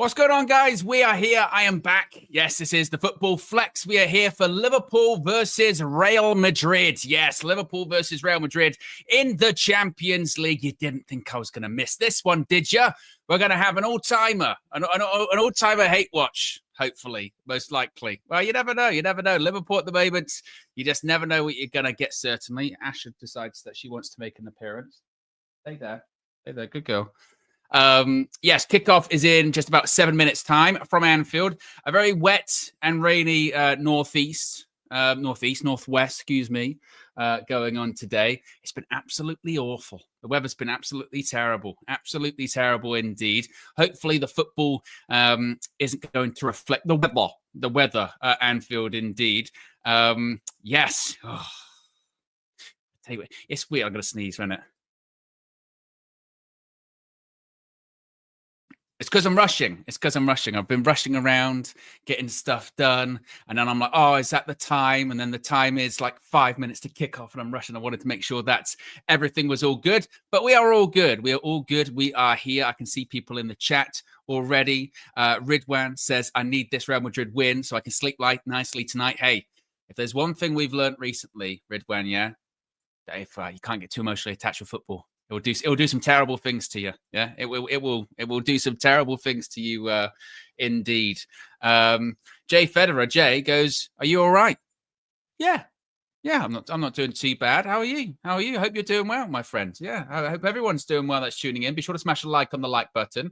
What's going on, guys? We are here. I am back. Yes, this is the Football Flex. We are here for Liverpool versus Real Madrid. Yes, Liverpool versus Real Madrid in the Champions League. You didn't think I was going to miss this one, did you? We're going to have an all-timer, an all-timer hate watch, hopefully, most likely. Well, you never know. You never know. Liverpool at the moment, you just never know what you're going to get, certainly. Asha decides that she wants to make an appearance. Stay there. Stay there. Good girl. Yes, kickoff is in just about 7 minutes time from Anfield. A very wet and rainy northwest, going on today. It's been absolutely awful. The weather's been absolutely terrible indeed. Hopefully the football isn't going to reflect the weather at Anfield indeed. Yes. Oh. Tell you what, it's weird. I'm going to sneeze, isn't it? It's because I'm rushing. I've been rushing around, getting stuff done. And then I'm like, oh, is that the time? And then the time is like 5 minutes to kick off and I'm rushing. I wanted to make sure that everything was all good. But we are all good. We are all good. We are here. I can see people in the chat already. Ridwan says, I need this Real Madrid win so I can sleep nicely tonight. Hey, if there's one thing we've learned recently, Ridwan, yeah, if you can't get too emotionally attached with football. It will do some terrible things to you. Yeah, it will do some terrible things to you, indeed. Jay Federer, Jay goes, "Are you all right?" Yeah, I'm not doing too bad. How are you? I hope you're doing well, my friend. Yeah, I hope everyone's doing well that's tuning in. Be sure to smash a like on the like button.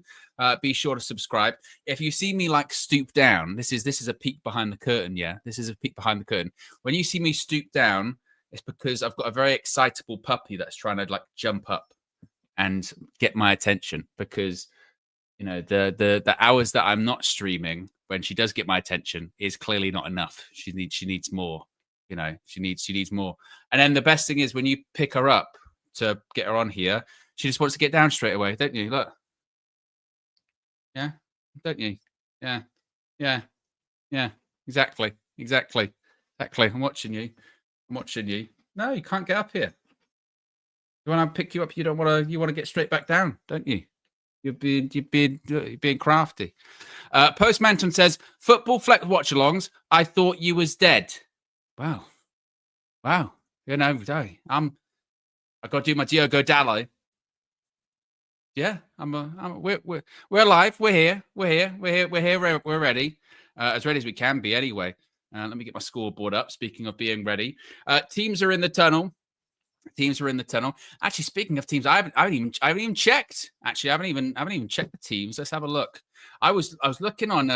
Be sure to subscribe. If you see me like stoop down, this is a peek behind the curtain. Yeah, this is a peek behind the curtain. When you see me stoop down, it's because I've got a very excitable puppy that's trying to like jump up and get my attention because, you know, the hours that I'm not streaming when she does get my attention is clearly not enough. She needs more, you know, she needs more. And then the best thing is when you pick her up to get her on here, she just wants to get down straight away, don't you? Look. Yeah, don't you? Yeah. Exactly. I'm watching you. No, you can't get up here. You want to pick you up, you want to get straight back down, don't you? You're being crafty. Postmanton says, Football Flex watch-alongs, I thought you was dead. Wow. You know, I got to do my Diogo Dallo. Yeah, we're alive. We're here. We're ready. As ready as we can be anyway. Let me get my scoreboard up. Speaking of being ready, teams are in the tunnel. Actually, speaking of teams, I haven't even checked. Actually, I haven't even checked the teams. Let's have a look. I was looking on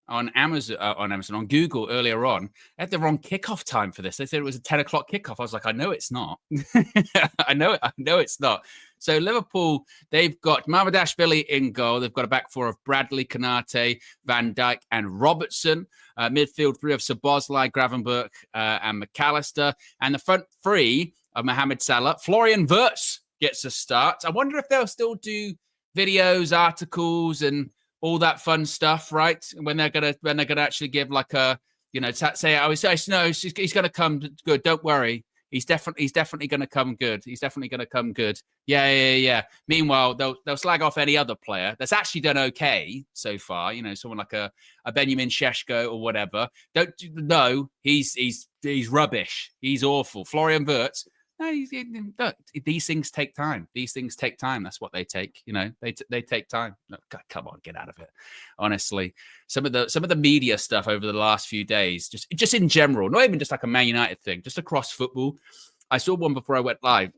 Amazon, on Google earlier on. They had the wrong kickoff time for this. They said it was a 10 o'clock kickoff. I was like, I know it's not. I know it's not. So Liverpool, they've got Mamadashvili in goal. They've got a back four of Bradley, Konate, Van Dijk, and Robertson. Midfield three of Szoboszlai, Gravenberch, and McAllister. And the front three of Mohamed Salah. Florian Wirtz gets a start. I wonder if they'll still do videos, articles, and all that fun stuff, right? When they're gonna actually give like a, you know, say, no, he's gonna come good. Don't worry. He's definitely going to come good. Yeah. Meanwhile, they'll slag off any other player that's actually done okay so far. You know, someone like a Benjamin Šeško or whatever. He's rubbish. He's awful. Florian Wirtz. No, these things take time. That's what they take. You know, they take time. No, God, come on, get out of it. Honestly, some of the media stuff over the last few days, just in general, not even just like a Man United thing, just across football. I saw one before I went live.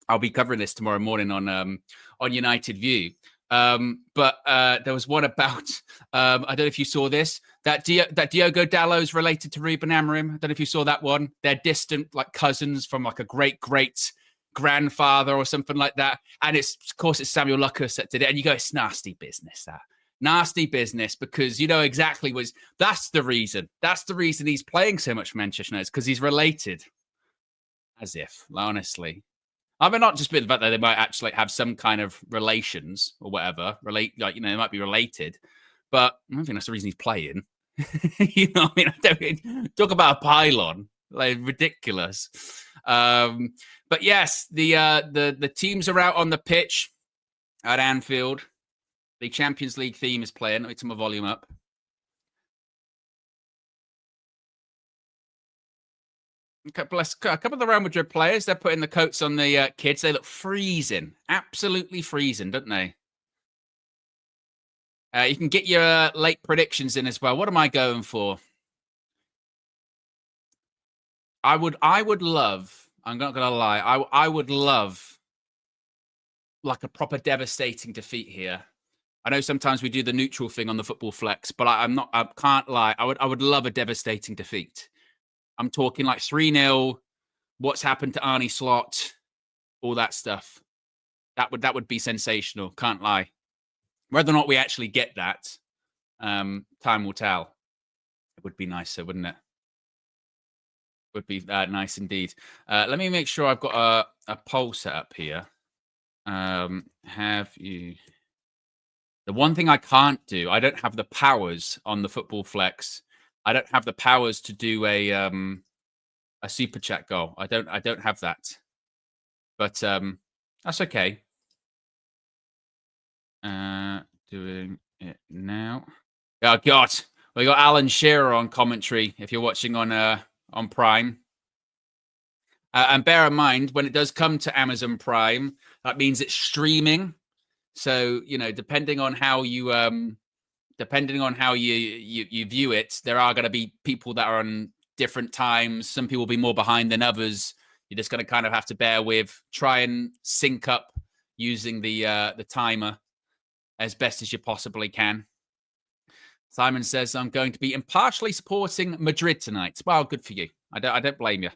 I'll be covering this tomorrow morning on United View. But there was one about I don't know if you saw this, that Diogo Dallo is related to Ruben Amorim. I don't know if you saw that one. They're distant, like cousins from like a great grandfather or something like that. And of course it's Samuel Lucas that did it. And you go, it's nasty business, because you know exactly that's the reason he's playing so much for Manchester United, because he's related. As if, honestly. I mean, not just the fact that they might actually have some kind of relations or whatever, they might be related, but I don't think that's the reason he's playing. You know what I mean? Talk about a pylon, like ridiculous. But yes, the teams are out on the pitch at Anfield. The Champions League theme is playing. Let me turn my volume up. A couple of the Real Madrid players, they're putting the coats on the kids. They look freezing. Absolutely freezing, don't they? You can get your late predictions in as well. What am I going for? I would love, I'm not going to lie, I would love like a proper devastating defeat here. I know sometimes we do the neutral thing on the football flex, but I can't lie. I would love a devastating defeat. I'm talking like 3-0, what's happened to Arnie Slot, all that stuff. That would be sensational, can't lie. Whether or not we actually get that, time will tell. It would be nicer, wouldn't it? Would be nice indeed. Let me make sure I've got a poll set up here. Have you... The one thing I can't do, I don't have the powers on the football flex. I don't have the powers to do a super chat goal. I don't have that. But that's okay. Doing it now. Oh God, we got Alan Shearer on commentary. If you're watching on Prime, and bear in mind when it does come to Amazon Prime, that means it's streaming. So depending on how you you view it, there are going to be people that are on different times. Some people will be more behind than others. You're just going to kind of have to bear with. Try and sync up using the timer as best as you possibly can. Simon says, I'm going to be impartially supporting Madrid tonight. Well, good for you. I don't blame you.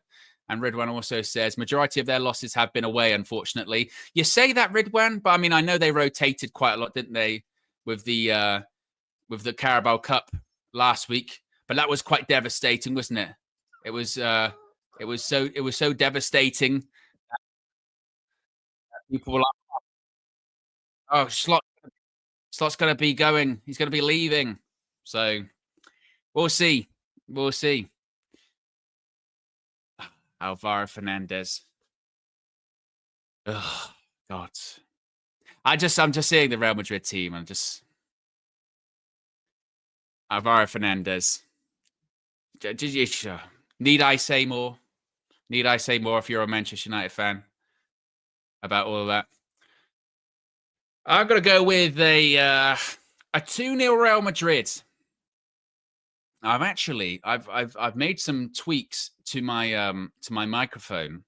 And Ridwan also says, majority of their losses have been away, unfortunately. You say that, Ridwan, but I mean, I know they rotated quite a lot, didn't they, with the Carabao Cup last week? But that was quite devastating, wasn't it? It was so devastating. People were like, oh, Slot's going to be going. He's going to be leaving. So we'll see. We'll see. Alvaro Fernandez. Oh, God. I'm just seeing the Real Madrid team. Alvaro Fernandez. Need I say more? Need I say more if you're a Manchester United fan about all of that? I'm going to go with a 2-0 Real Madrid. I've made some tweaks to my microphone,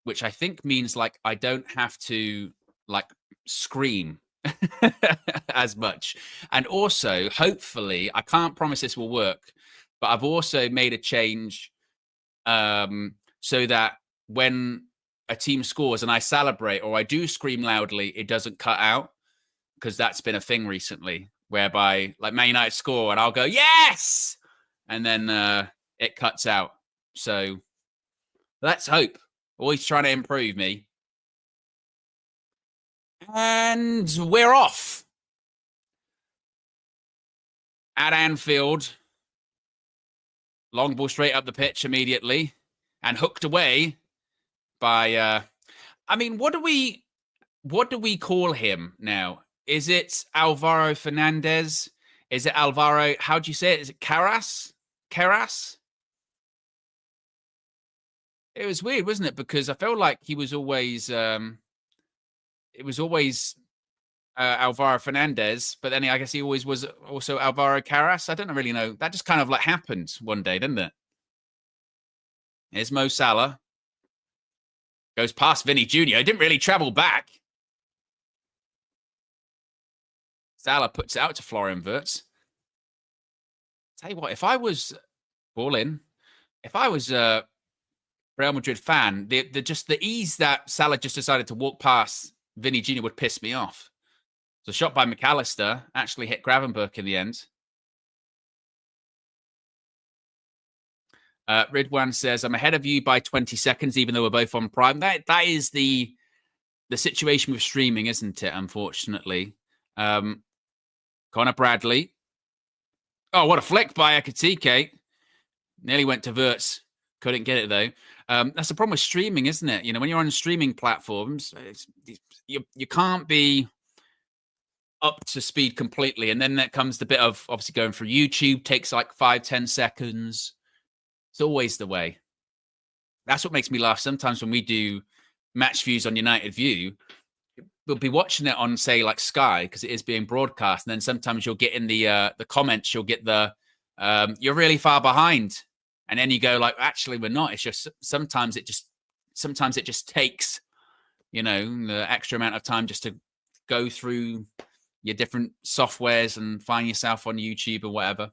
which I think means like I don't have to like scream as much. And also, hopefully, I can't promise this will work, but I've also made a change so that when a team scores and I celebrate or I do scream loudly, it doesn't cut out, because that's been a thing recently whereby like Man United score and I'll go, yes! And then it cuts out. So let's hope. Always trying to improve me. And we're off. At Anfield. Long ball straight up the pitch immediately. And hooked away by I mean, what do we call him now? Is it Alvaro Fernandez? Is it Alvaro? How do you say it? Is it Caras? Caras? It was weird, wasn't it? Because I felt like he was always it was always Alvaro Fernandez, but then I guess he always was also Alvaro Caras. I don't really know. That just kind of like happened one day, didn't it? Here's Mo Salah. Goes past Vini Jr. Didn't really travel back. Salah puts it out to Florian Wirtz. Tell you what, if I was ball in, if I was a Real Madrid fan, the ease that Salah just decided to walk past Vini Jr. would piss me off. So shot by McAllister actually hit Gravenberch in the end. Ridwan says, I'm ahead of you by 20 seconds, even though we're both on Prime. That is the situation with streaming, isn't it? Unfortunately. Connor Bradley. Oh, what a flick by Ekitike. Nearly went to Wirtz. Couldn't get it, though. That's the problem with streaming, isn't it? You know, when you're on streaming platforms, you can't be up to speed completely. And then that comes the bit of obviously going through YouTube, takes like 5-10 seconds. It's always the way. That's what makes me laugh. Sometimes when we do match views on United View, we'll be watching it on, say, like Sky, because it is being broadcast. And then sometimes you'll get in the comments, you'll get the, you're really far behind. And then you go like, actually, we're not. It's just sometimes it just takes, you know, the extra amount of time just to go through your different softwares and find yourself on YouTube or whatever.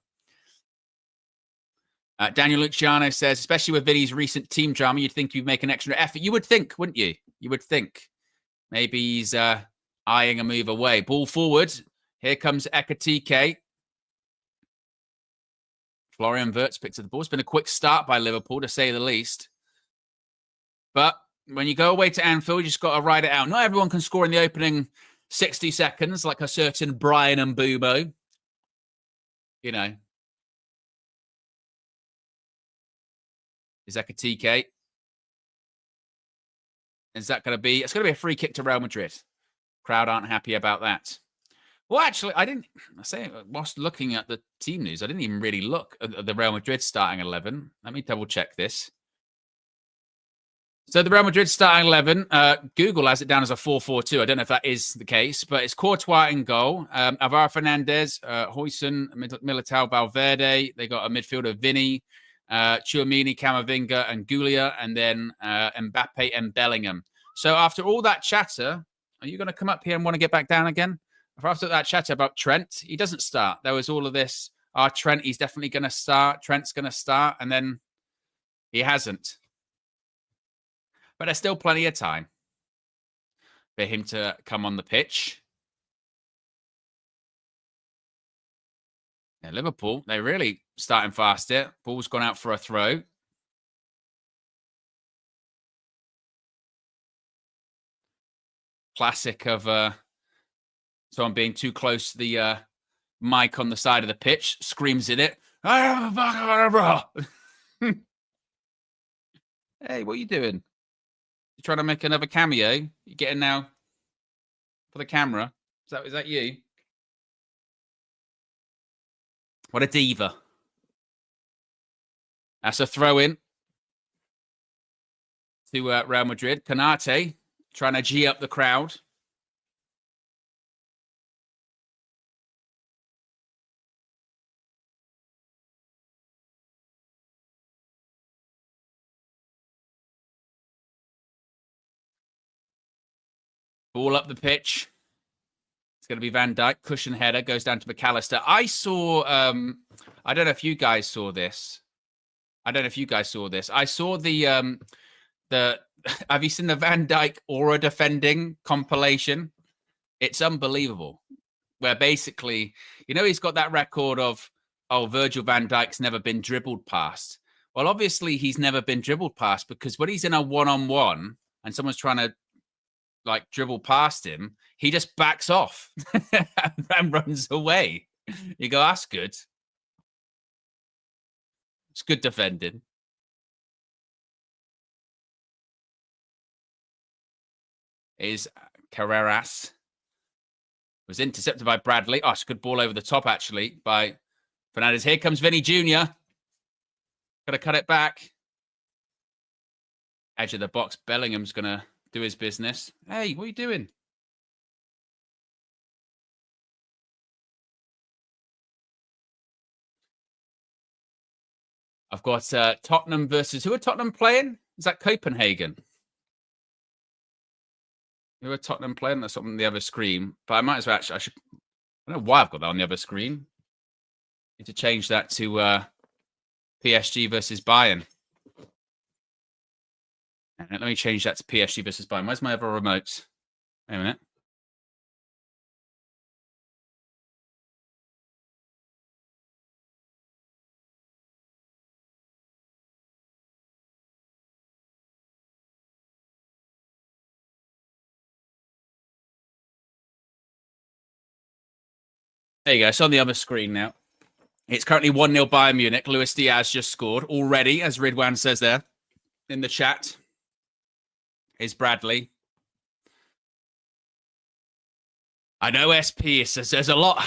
Daniel Luciano says, especially with Vini's recent team drama, you'd think you'd make an extra effort. You would think, wouldn't you? You would think. Maybe he's eyeing a move away. Ball forward. Here comes Ekatike. Florian Wirtz picks up the ball. It's been a quick start by Liverpool, to say the least. But when you go away to Anfield, you just got to ride it out. Not everyone can score in the opening 60 seconds, like a certain Brian and Mbumo. You know. Is Ekatike? Is that going to be? It's going to be a free kick to Real Madrid. Crowd aren't happy about that. Well, actually, I say, whilst looking at the team news, I didn't even really look at the Real Madrid starting 11. Let me double check this. So the Real Madrid starting 11, Google has it down as a 4-4-2. I don't know if that is the case, but it's Courtois in goal. Alvaro Fernandez, Huijsen, Militao, Valverde. They got a midfielder, Vini, Tchouameni, Camavinga, and Gulia, and then Mbappe and Bellingham. So after all that chatter, are you going to come up here and want to get back down again? After that chatter about Trent, he doesn't start. There was all of this, Trent, he's definitely going to start. Trent's going to start, and then he hasn't. But there's still plenty of time for him to come on the pitch. Yeah, Liverpool, they're really starting fast here. Ball's gone out for a throw. Classic of someone being too close to the mic on the side of the pitch. Screams at it. Hey, what are you doing? You trying to make another cameo? You getting now for the camera? Is that you? What a diva. That's a throw in to Real Madrid. Konate trying to G up the crowd. Ball up the pitch. It's going to be Van Dijk. Cushion header. Goes down to McAllister. I saw... I don't know if you guys saw this. I saw the... Have you seen the Van Dijk aura defending compilation? It's unbelievable. Where basically, you know, he's got that record of, Virgil van Dijk's never been dribbled past. Well, obviously, he's never been dribbled past because when he's in a one-on-one and someone's trying to like dribble past him, he just backs off and runs away. You go, that's good. It's good defending. Is Carreras. Was intercepted by Bradley. Oh, it's a good ball over the top, actually, by Fernandez. Here comes Vini Jr. Got to cut it back. Edge of the box. Bellingham's going to do his business. Hey, what are you doing? I've got Tottenham versus... Who are Tottenham playing? Is that Copenhagen? Who are Tottenham playing? That's on the other screen. But I might as well actually... I don't know why I've got that on the other screen. Need to change that to PSG versus Bayern. Let me change that to PSG versus Bayern. Where's my other remote? Wait a minute. There you go. It's on the other screen now. It's currently 1-0 Bayern Munich. Luis Diaz just scored already, as Ridwan says there in the chat. Is Bradley. I know SP. There's a lot.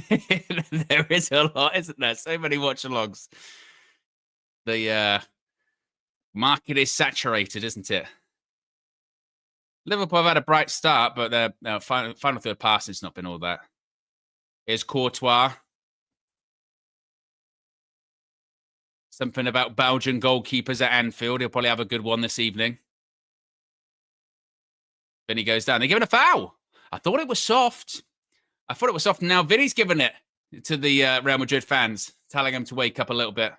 There is a lot, isn't there? So many watch-alongs. The market is saturated, isn't it? Liverpool have had a bright start, but their final third passing's not been all that. Here's Courtois. Something about Belgian goalkeepers at Anfield. He'll probably have a good one this evening. Vini goes down. They're giving a foul. I thought it was soft. Now Vini's giving it to the Real Madrid fans, telling them to wake up a little bit.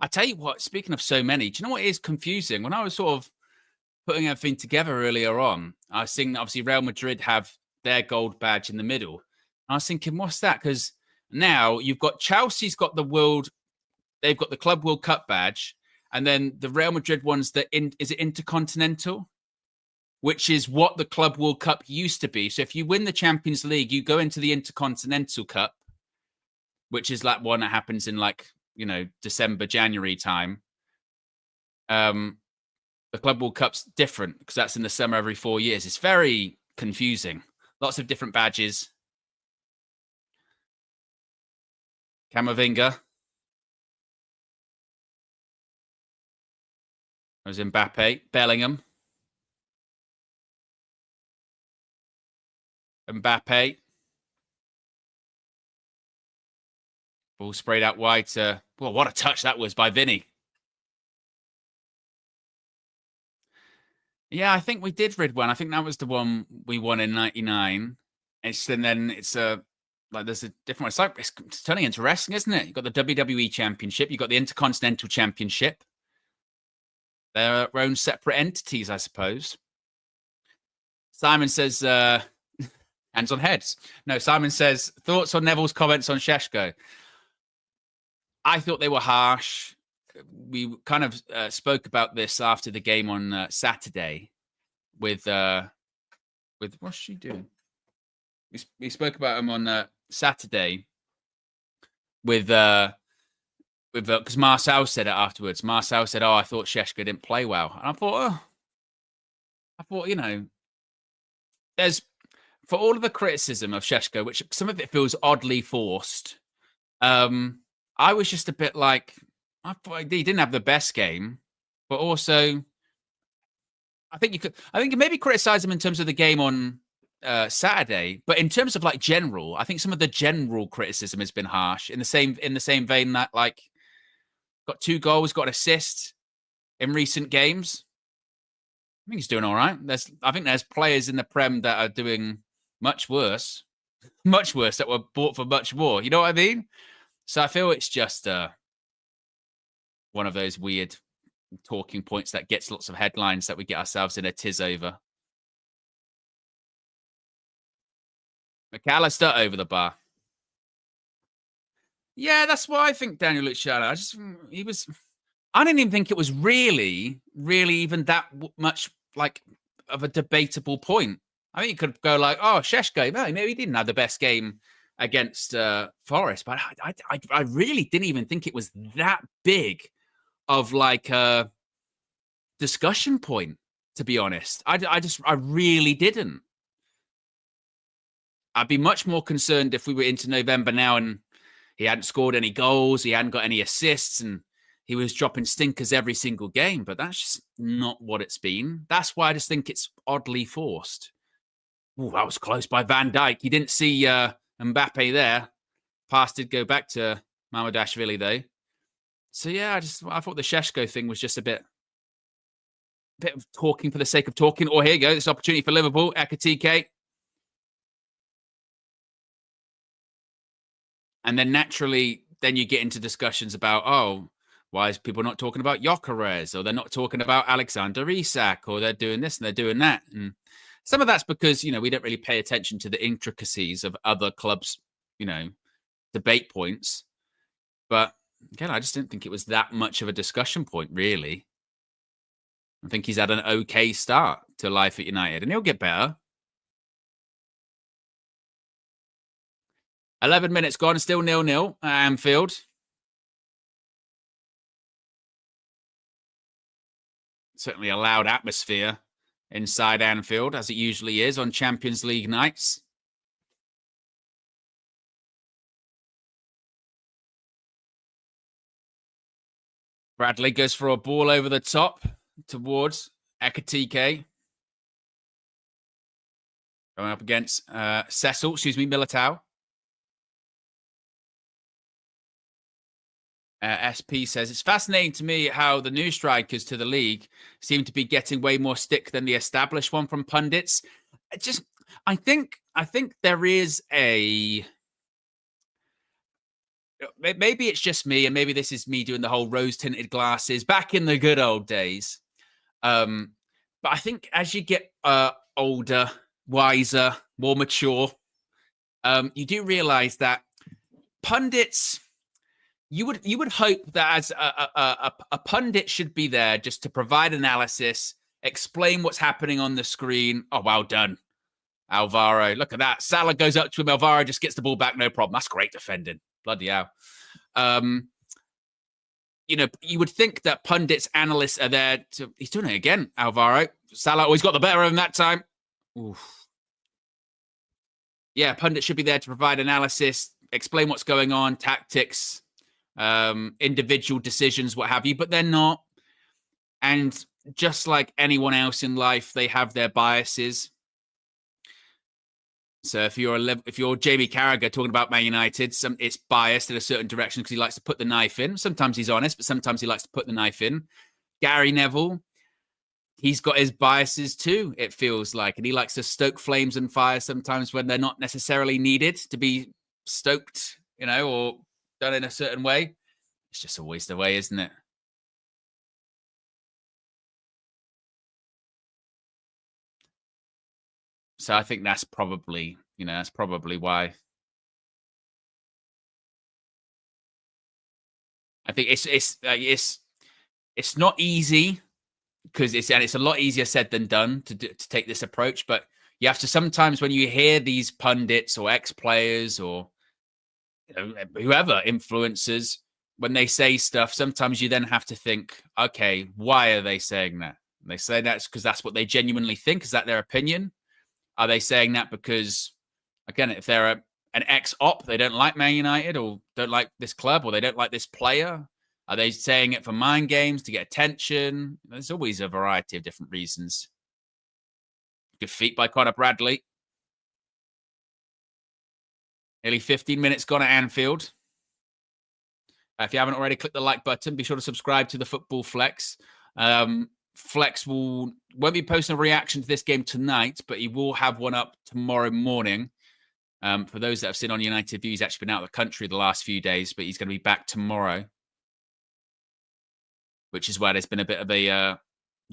I tell you what, speaking of so many, do you know what is confusing? When I was sort of putting everything together earlier on, I was seeing obviously Real Madrid have their gold badge in the middle. And I was thinking, what's that? Because now you've got Chelsea's got they've got the Club World Cup badge, and then the Real Madrid one's is it Intercontinental, which is what the Club World Cup used to be. So if you win the Champions League, you go into the Intercontinental Cup, which is like one that happens in December, January time. The Club World Cup's different because that's in the summer every 4 years. It's very confusing. Lots of different badges. Camavinga. There's Mbappe. Bellingham. Mbappe. Ball sprayed out wide to... Well, what a touch that was by Vini. Yeah, I think we did rid one. I think that was the one we won in 99. There's a different one. It's turning interesting, isn't it? You've got the WWE Championship. You've got the Intercontinental Championship. They're their own separate entities, I suppose. Simon says, hands on heads. No, Simon says, thoughts on Neville's comments on Šeško? I thought they were harsh. We kind of spoke about this after the game on Saturday with what's she doing? We spoke about him on Saturday with because Marcel said it afterwards. Marcel said, "Oh, I thought Šeško didn't play well," and I thought, there's for all of the criticism of Šeško, which some of it feels oddly forced. I was just a bit like, I thought he didn't have the best game, but also I think you maybe criticize him in terms of the game on Saturday, but in terms of general, I think some of the general criticism has been harsh in the same vein that got 2 goals, got an assist in recent games. I think he's doing all right. I think there's players in the Prem that are doing much worse that were bought for much more. You know what I mean? So I feel it's just one of those weird talking points that gets lots of headlines that we get ourselves in a tiz over. McAllister over the bar. Yeah, that's what I think, Daniel Luciano. I didn't even think it was really, really even that much of a debatable point. I think you could go Šeško, maybe he didn't have the best game against Forest, but I really didn't even think it was that big of a discussion point, to be honest. I really didn't. I'd be much more concerned if we were into November now and he hadn't scored any goals, he hadn't got any assists, and he was dropping stinkers every single game. But that's just not what it's been. That's why I just think it's oddly forced. Ooh, that was close by Van Dijk. You didn't see Mbappe there. Pass did go back to Mamadashvili, though. So, yeah, I thought the Šeško thing was just a bit of talking for the sake of talking. Or here you go, this opportunity for Liverpool. Ekatike. And then naturally, then you get into discussions about, why is people not talking about Gyökeres? Or they're not talking about Alexander Isak? Or they're doing this and they're doing that. And some of that's because, we don't really pay attention to the intricacies of other clubs, debate points. But again, I just didn't think it was that much of a discussion point, really. I think he's had an okay start to life at United, and he'll get better. 11 minutes gone, still 0-0 at Anfield. Certainly a loud atmosphere inside Anfield, as it usually is on Champions League nights. Bradley goes for a ball over the top towards Ekitike. Going up against Militao. SP says, it's fascinating to me how the new strikers to the league seem to be getting way more stick than the established one from pundits. I think there is a... Maybe it's just me, and maybe this is me doing the whole rose-tinted glasses back in the good old days. But I think as you get older, wiser, more mature, you do realize that pundits... You would hope that as a pundit should be there just to provide analysis, explain what's happening on the screen. Oh, well done, Alvaro. Look at that. Salah goes up to him. Alvaro just gets the ball back. No problem. That's great defending. Bloody hell. You would think that pundits, analysts are there to... He's doing it again, Alvaro. Salah always got the better of him that time. Oof. Yeah, pundits should be there to provide analysis, explain what's going on, tactics, individual decisions, what have you, but they're not. And just like anyone else in life, they have their biases. So if you're Jamie Carragher talking about Man United, it's biased in a certain direction because he likes to put the knife in. Sometimes he's honest, but sometimes he likes to put the knife in. Gary Neville, he's got his biases too, it feels like. And he likes to stoke flames and fire sometimes when they're not necessarily needed to be stoked, or done in a certain way. It's just always the way, isn't it? So I think that's probably why. I think it's not easy because it's a lot easier said than done to take this approach. But you have to sometimes, when you hear these pundits or ex-players or whoever, influencers, when they say stuff, sometimes you then have to think, okay, why are they saying that? And they say that's because that's what they genuinely think. Is that their opinion? Are they saying that because, again, if they're an ex-op, they don't like Man United or don't like this club or they don't like this player? Are they saying it for mind games, to get attention? There's always a variety of different reasons. Good feet by Connor Bradley. Nearly 15 minutes gone at Anfield. If you haven't already, click the like button. Be sure to subscribe to the Football Flex. Flex won't be posting a reaction to this game tonight, but he will have one up tomorrow morning. For those that have seen on United View, he's actually been out of the country the last few days, but he's going to be back tomorrow, which is why there's been a bit of a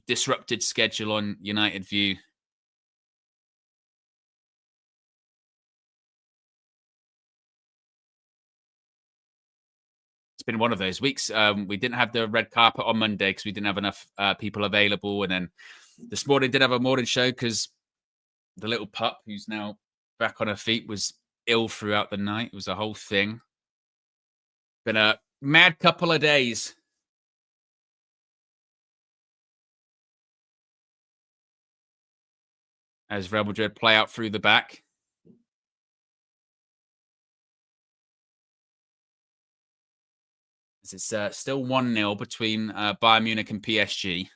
disrupted schedule on United View. Been one of those weeks. We didn't have the red carpet on Monday because we didn't have enough people available, and then this morning did have a morning show because the little pup, who's now back on her feet, was ill throughout the night. It was a whole thing. Been a mad couple of days. As Real Madrid play out through the back. It's still 1-0 between Bayern Munich and PSG.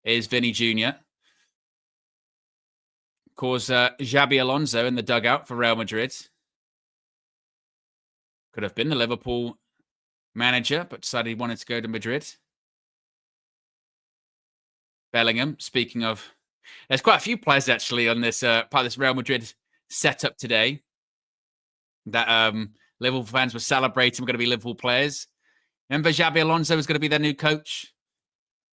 Here's Vini Jr. Calls Xabi Alonso in the dugout for Real Madrid. Could have been the Liverpool manager, but decided he wanted to go to Madrid. Bellingham, speaking of... There's quite a few players, actually, on this part of this Real Madrid setup today that... Liverpool fans were celebrating. We're going to be Liverpool players. Remember, Xabi Alonso was going to be their new coach,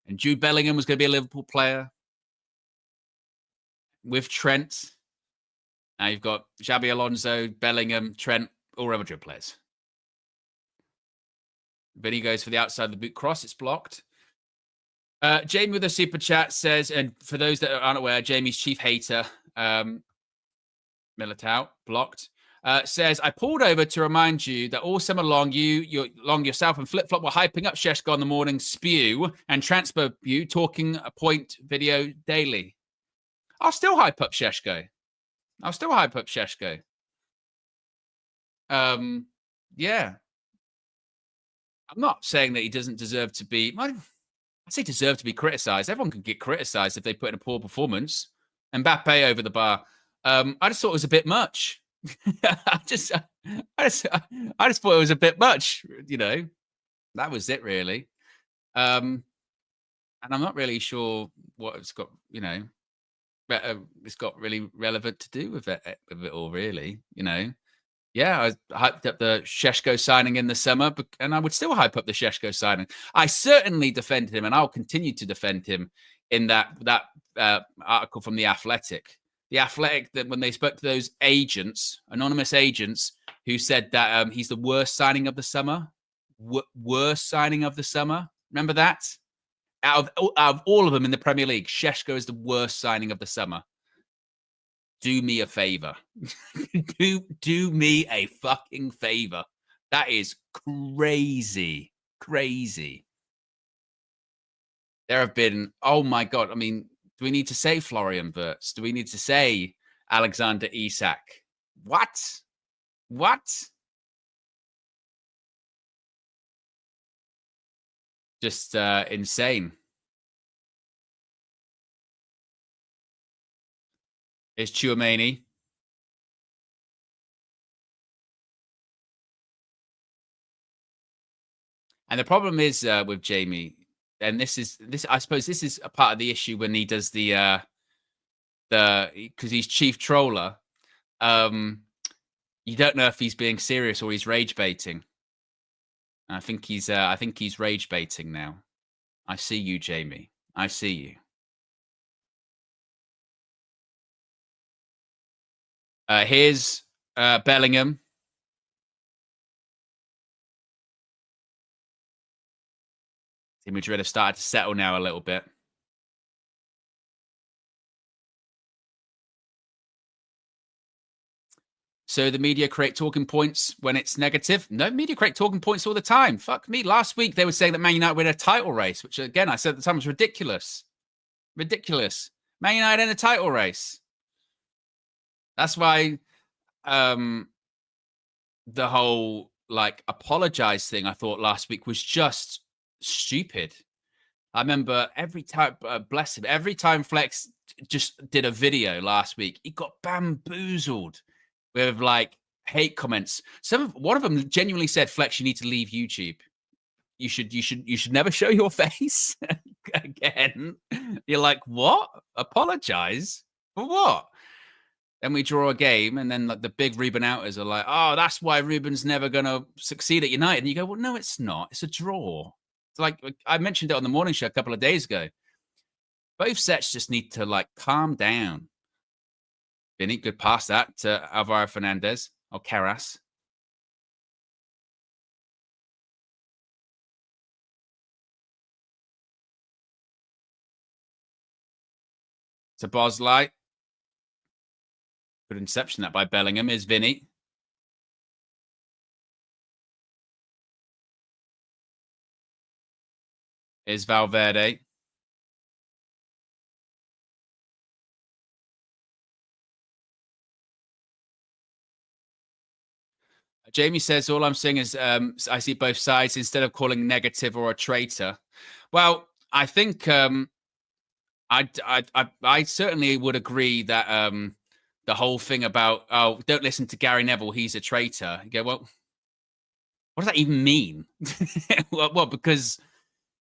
and Jude Bellingham was going to be a Liverpool player with Trent. Now you've got Xabi Alonso, Bellingham, Trent, all Real Madrid players. Vinny goes for the outside of the boot cross. It's blocked. Jamie with a super chat says, and for those that aren't aware, Jamie's chief hater, Militao, blocked. says, I pulled over to remind you that all summer long, yourself and Flip Flop were hyping up Sheshko on the morning spew and transfer you talking a point video daily. I'll still hype up Sheshko. Yeah. I'm not saying that he doesn't deserve to be. I say deserve to be criticised. Everyone can get criticised if they put in a poor performance. Mbappe over the bar. I just thought it was a bit much. I just thought it was a bit much. You know, that was it really. And I'm not really sure what it's got. You know, it's got really relevant to do with it all. Really, you know. Yeah, I hyped up the Sheshko signing in the summer, and I would still hype up the Sheshko signing. I certainly defended him, and I'll continue to defend him in that article from The Athletic. The Athletic, that when they spoke to those agents, anonymous agents, who said that he's the worst signing of the summer. Worst signing of the summer. Remember that? Out of all of them in the Premier League, Sheshko is the worst signing of the summer. Do me a favor. do me a fucking favor. That is crazy. Crazy. There have been, oh my God. I mean, do we need to say Florian Wirtz? Do we need to say Alexander Isak? What? Just insane. It's Tchouaméni. And the problem is with Jamie, and this I suppose this is a part of the issue when he does the because he's chief troller. You don't know if he's being serious or he's rage baiting. I think he's rage baiting now. I see you, Jamie. I see you. Here's Bellingham. Team Madrid have started to settle now a little bit. So the media create talking points when it's negative. No, media create talking points all the time. Fuck me. Last week they were saying that Man United were in a title race, which again I said at the time was ridiculous. Ridiculous. Man United in a title race. That's why the whole like apologize thing I thought last week was just stupid. I remember every time, bless him, every time Flex just did a video last week, he got bamboozled with like hate comments. One of them genuinely said, "Flex, you need to leave YouTube. You should never show your face again." You're like, what? Apologize for what? Then we draw a game, and then like the big Ruben outers are like, "Oh, that's why Ruben's never gonna succeed at United." And you go, "Well, no, it's not. It's a draw." It's like I mentioned it on the morning show a couple of days ago. Both sets just need to like calm down. Vini, good pass that to Alvaro Fernandez or Carras. To Bosley. Good inception that by Bellingham is Vini. Is Valverde. Jamie says, all I'm saying is I see both sides instead of calling negative or a traitor. Well, I think I certainly would agree that the whole thing about, oh, don't listen to Gary Neville, he's a traitor. You go, well, what does that even mean? well, because,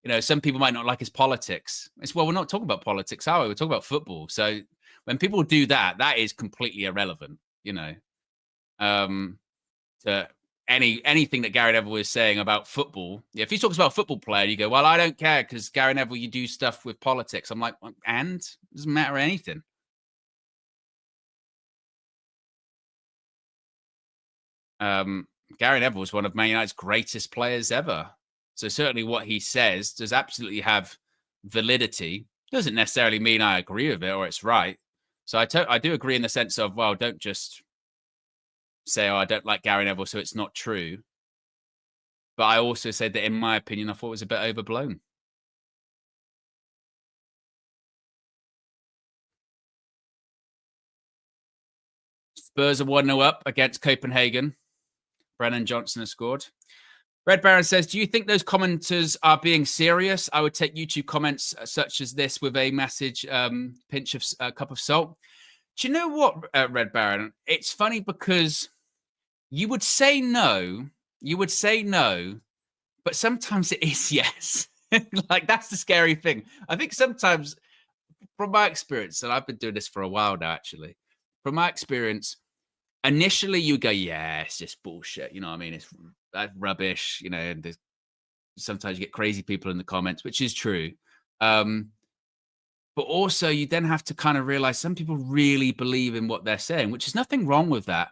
you know, some people might not like his politics. It's, well, we're not talking about politics, are we? We're talking about football. So when people do that, that is completely irrelevant, you know. To anything that Gary Neville is saying about football. If he talks about a football player, you go, well, I don't care because Gary Neville, you do stuff with politics. I'm like, well, and it doesn't matter anything. Gary Neville is one of Man United's greatest players ever. So certainly what he says does absolutely have validity. Doesn't necessarily mean I agree with it or it's right. So I do agree in the sense of, well, don't just say, "Oh, I don't like Gary Neville, so it's not true." But I also said that, in my opinion, I thought it was a bit overblown. Spurs are 1-0 up against Copenhagen. Brennan Johnson has scored. Red Baron says, do you think those commenters are being serious? I would take YouTube comments such as this with a message pinch of cup of salt. Do you know what, Red Baron? It's funny because you would say no, but sometimes it is yes. Like, that's the scary thing. I think sometimes, from my experience, and I've been doing this for a while now, actually, from my experience, initially you go, yeah, it's just bullshit. You know what I mean? It's rubbish. You know, and sometimes you get crazy people in the comments, which is true. But also you then have to kind of realize some people really believe in what they're saying, which is nothing wrong with that.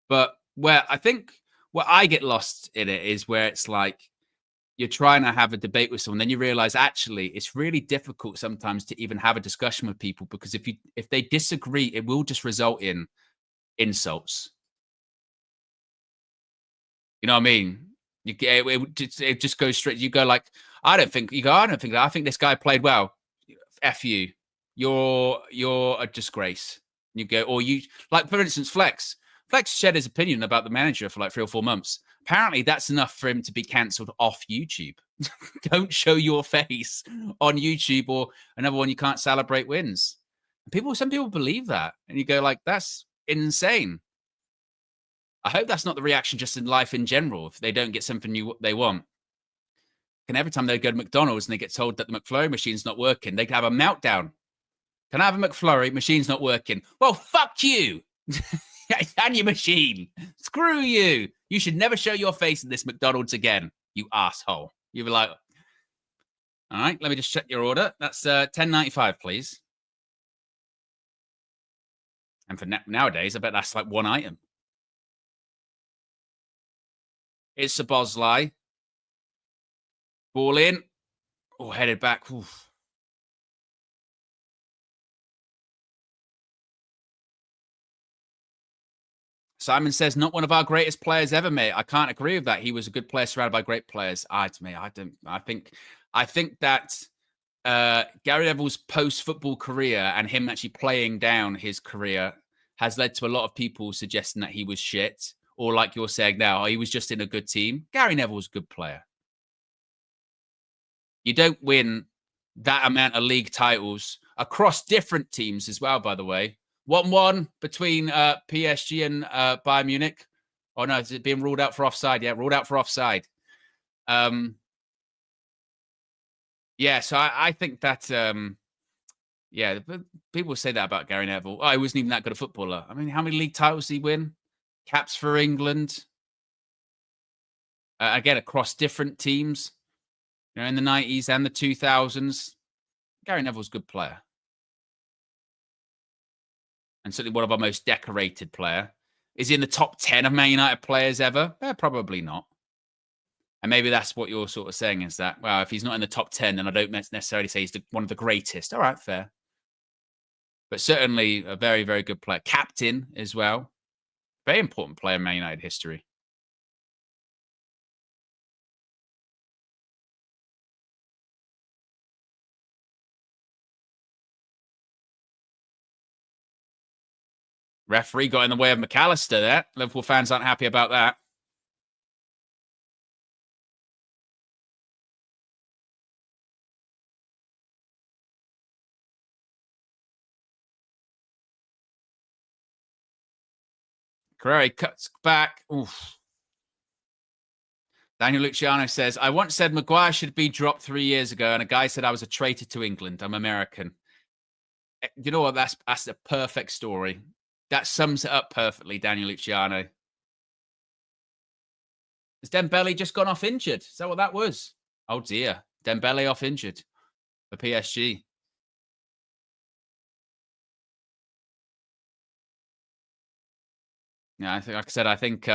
But where I think where I get lost in it is where it's like you're trying to have a debate with someone, then you realize actually it's really difficult sometimes to even have a discussion with people, because if they disagree, it will just result in insults. You know what I mean? It just goes straight. You go like, I don't think that. I think this guy played well. F you. You're a disgrace. You go, or you, like, for instance, Flex shared his opinion about the manager for like 3 or 4 months. Apparently that's enough for him to be cancelled off YouTube. Don't show your face on YouTube, or another one, you can't celebrate wins. Some people believe that, and you go like, that's insane. I hope that's not the reaction just in life in general. If they don't get something they want, and every time they go to McDonald's and they get told that the McFlurry machine's not working, they have a meltdown. Can I have a McFlurry? Machine's not working. Well, fuck you. And your machine. Screw you. You should never show your face in this McDonald's again, you asshole. You'd be like, all right, let me just check your order. That's $10.95, please. And for nowadays, I bet that's like one item. It's a Bosley. Ball in. Oh, headed back. Oof. Simon says, not one of our greatest players ever, mate. I can't agree with that. He was a good player surrounded by great players. I think that Gary Neville's post-football career and him actually playing down his career has led to a lot of people suggesting that he was shit, or like you're saying now, he was just in a good team. Gary Neville's a good player. You don't win that amount of league titles across different teams as well, by the way. 1-1 between PSG and Bayern Munich. Oh, no, is it being ruled out for offside? Yeah, ruled out for offside. Yeah, so I think that, yeah, people say that about Gary Neville. Oh, he wasn't even that good a footballer. I mean, how many league titles did he win? Caps for England. Again, across different teams. You know, in the 90s and the 2000s. Gary Neville's a good player. And certainly one of our most decorated player. Is he in the top 10 of Man United players ever? Probably not. And maybe that's what you're sort of saying, is that, well, if he's not in the top 10, then I don't necessarily say he's one of the greatest. All right, fair. But certainly a very, very good player. Captain as well. Very important player in Man United history. Referee got in the way of McAllister there. Liverpool fans aren't happy about that. Carrera cuts back. Oof. Daniel Luciano says, I once said Maguire should be dropped 3 years ago, and a guy said I was a traitor to England. I'm American. You know what? That's a perfect story. That sums it up perfectly, Daniel Luciano. Has Dembele just gone off injured? Is that what that was? Oh, dear. Dembele off injured for PSG. Yeah, I think, like I said, I think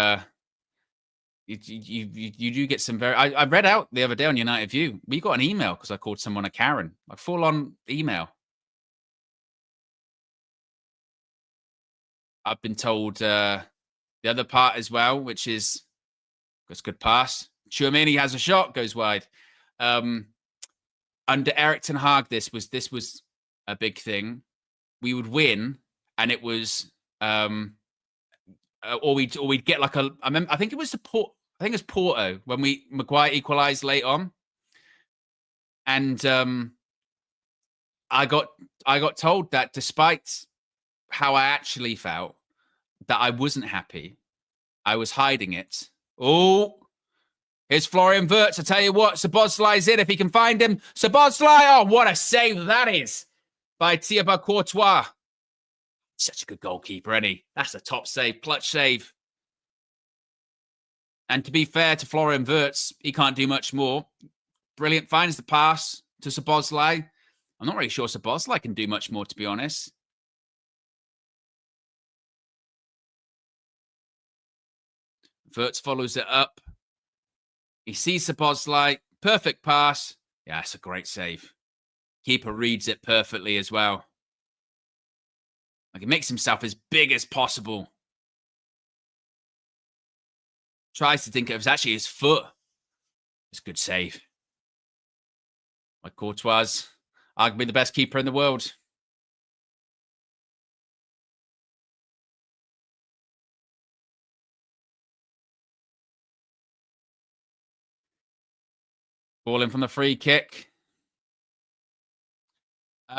you do get some very. I read out the other day on United View. We got an email because I called someone a Karen, like full on email. I've been told The other part as well, which is that's good pass. Tchouaméni has a shot, goes wide. Under Eric Ten Hag, this was a big thing. We would win, and it was or we'd get like a. I think it was Porto when Maguire equalised late on, and I got told that despite how I actually felt, that I wasn't happy, I was hiding it. Oh, here's Florian Wirtz. I tell you what, Szoboszlai's in if he can find him. Szoboszlai, oh, what a save that is by Thibaut Courtois. Such a good goalkeeper, isn't he? That's a top save, clutch save. And to be fair to Florian Wirtz, he can't do much more. Brilliant, finds the pass to Szoboszlai. I'm not really sure Szoboszlai can do much more, to be honest. Wirtz follows it up. He sees Szoboszlai. Perfect pass. Yeah, it's a great save. Keeper reads it perfectly as well. Like, he makes himself as big as possible. Tries to think it was actually his foot. It's a good save. Like Courtois, arguably the best keeper in the world. Ball in from the free kick.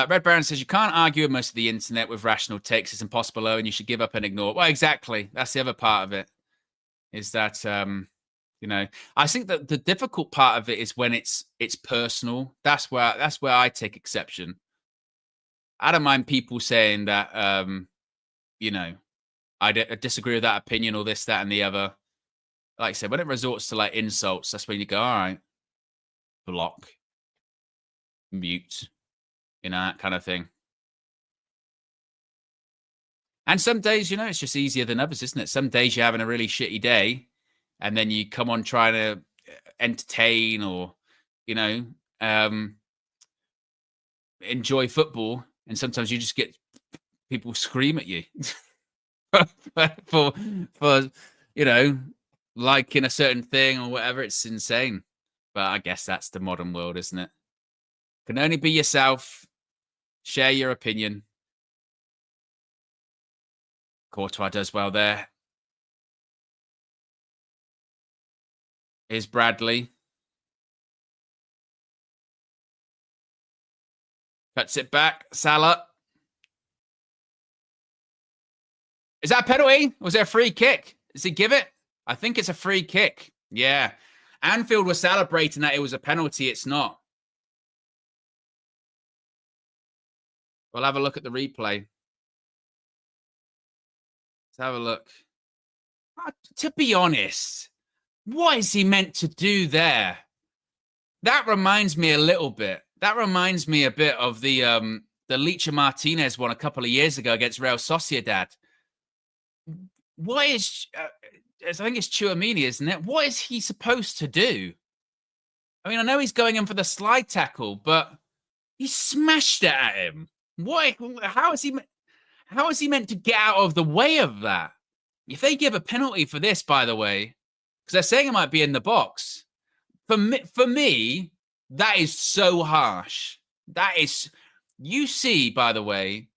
Red Baron says, you can't argue with most of the internet with rational takes. It's impossible, and you should give up and ignore. Well, exactly. That's the other part of it. Is that, you know, I think that the difficult part of it is when it's personal. That's where I take exception. I don't mind people saying that, you know, I disagree with that opinion or this, that, and the other. Like I said, when it resorts to like insults, that's when you go, all right, block, mute, you know, that kind of thing. And some days, you know, it's just easier than others, isn't it? Some days you're having a really shitty day, and then you come on trying to entertain or, you know, enjoy football, and sometimes you just get people scream at you for you know, liking a certain thing or whatever. It's insane. But I guess that's the modern world, isn't it? Can only be yourself. Share your opinion. Courtois does well there. Here's Bradley. Cuts it back. Salah. Is that a penalty? Or was there a free kick? Does he give it? I think it's a free kick. Yeah. Anfield was celebrating that it was a penalty. It's not. We'll have a look at the replay. Let's have a look. To be honest, what is he meant to do there? That reminds me a little bit. That reminds me a bit of the Licha Martinez one a couple of years ago against Real Sociedad. What is... I think it's Tchouaméni, isn't it? What is he supposed to do? I mean, I know he's going in for the slide tackle, but he smashed it at him. What? How is he meant to get out of the way of that? If they give a penalty for this, by the way, because they're saying it might be in the box, for me, that is so harsh. That is, you see, by the way,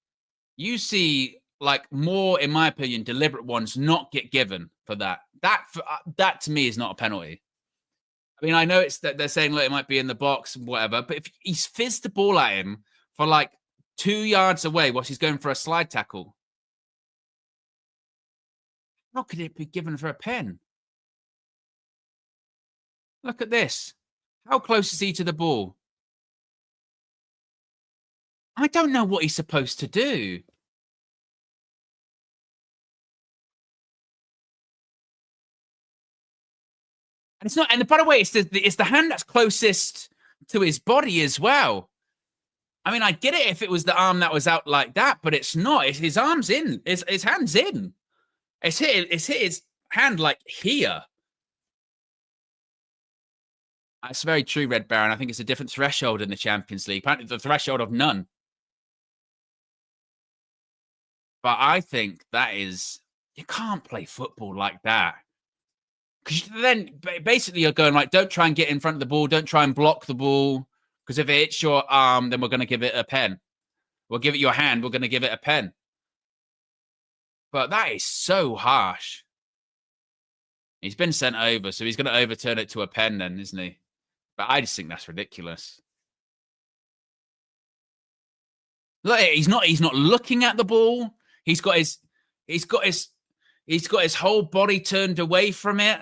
like more, in my opinion, deliberate ones not get given for that. That to me is not a penalty. I mean, I know it's that they're saying, look, it might be in the box and whatever, but if he's fizzed the ball at him for like 2 yards away whilst he's going for a slide tackle, how could it be given for a pen? Look at this. How close is he to the ball? I don't know what he's supposed to do. And it's not, and by the way, it's the hand that's closest to his body as well. I mean, I get it if it was the arm that was out like that, but it's not. His arm's in. His hand's in. It's hit his hand like here. That's very true, Red Baron. I think it's a different threshold in the Champions League. Apparently, the threshold of none. But I think that is, You can't play football like that. Because then basically you're going, right, don't try and get in front of the ball. Don't try and block the ball. Because if it hits your arm, then we're going to give it a pen. We'll give it your hand. We're going to give it a pen. But that is so harsh. He's been sent over, so he's going to overturn it to a pen then, isn't he? But I just think that's ridiculous. Look, he's not looking at the ball. He's got his whole body turned away from it.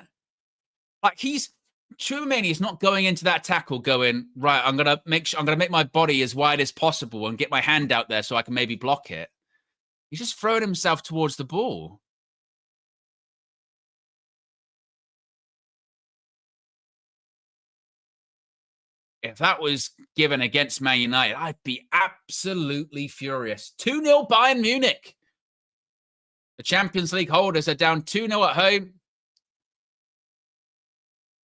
Like Tchouaméni is not going into that tackle going, right, I'm gonna make my body as wide as possible and get my hand out there so I can maybe block it. He's just throwing himself towards the ball. If that was given against Man United, I'd be absolutely furious. 2-0 Bayern Munich. The Champions League holders are down 2-0 at home.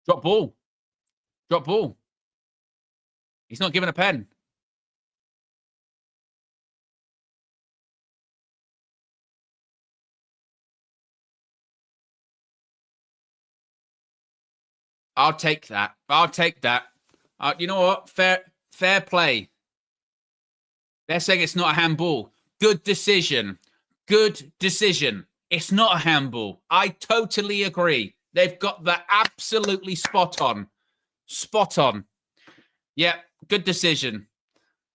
Drop ball. Drop ball. He's not given a pen. I'll take that. I'll take that. You know what? Fair play. They're saying it's not a handball. Good decision. Good decision. It's not a handball. I totally agree. They've got that absolutely spot on. Spot on. Yeah, good decision.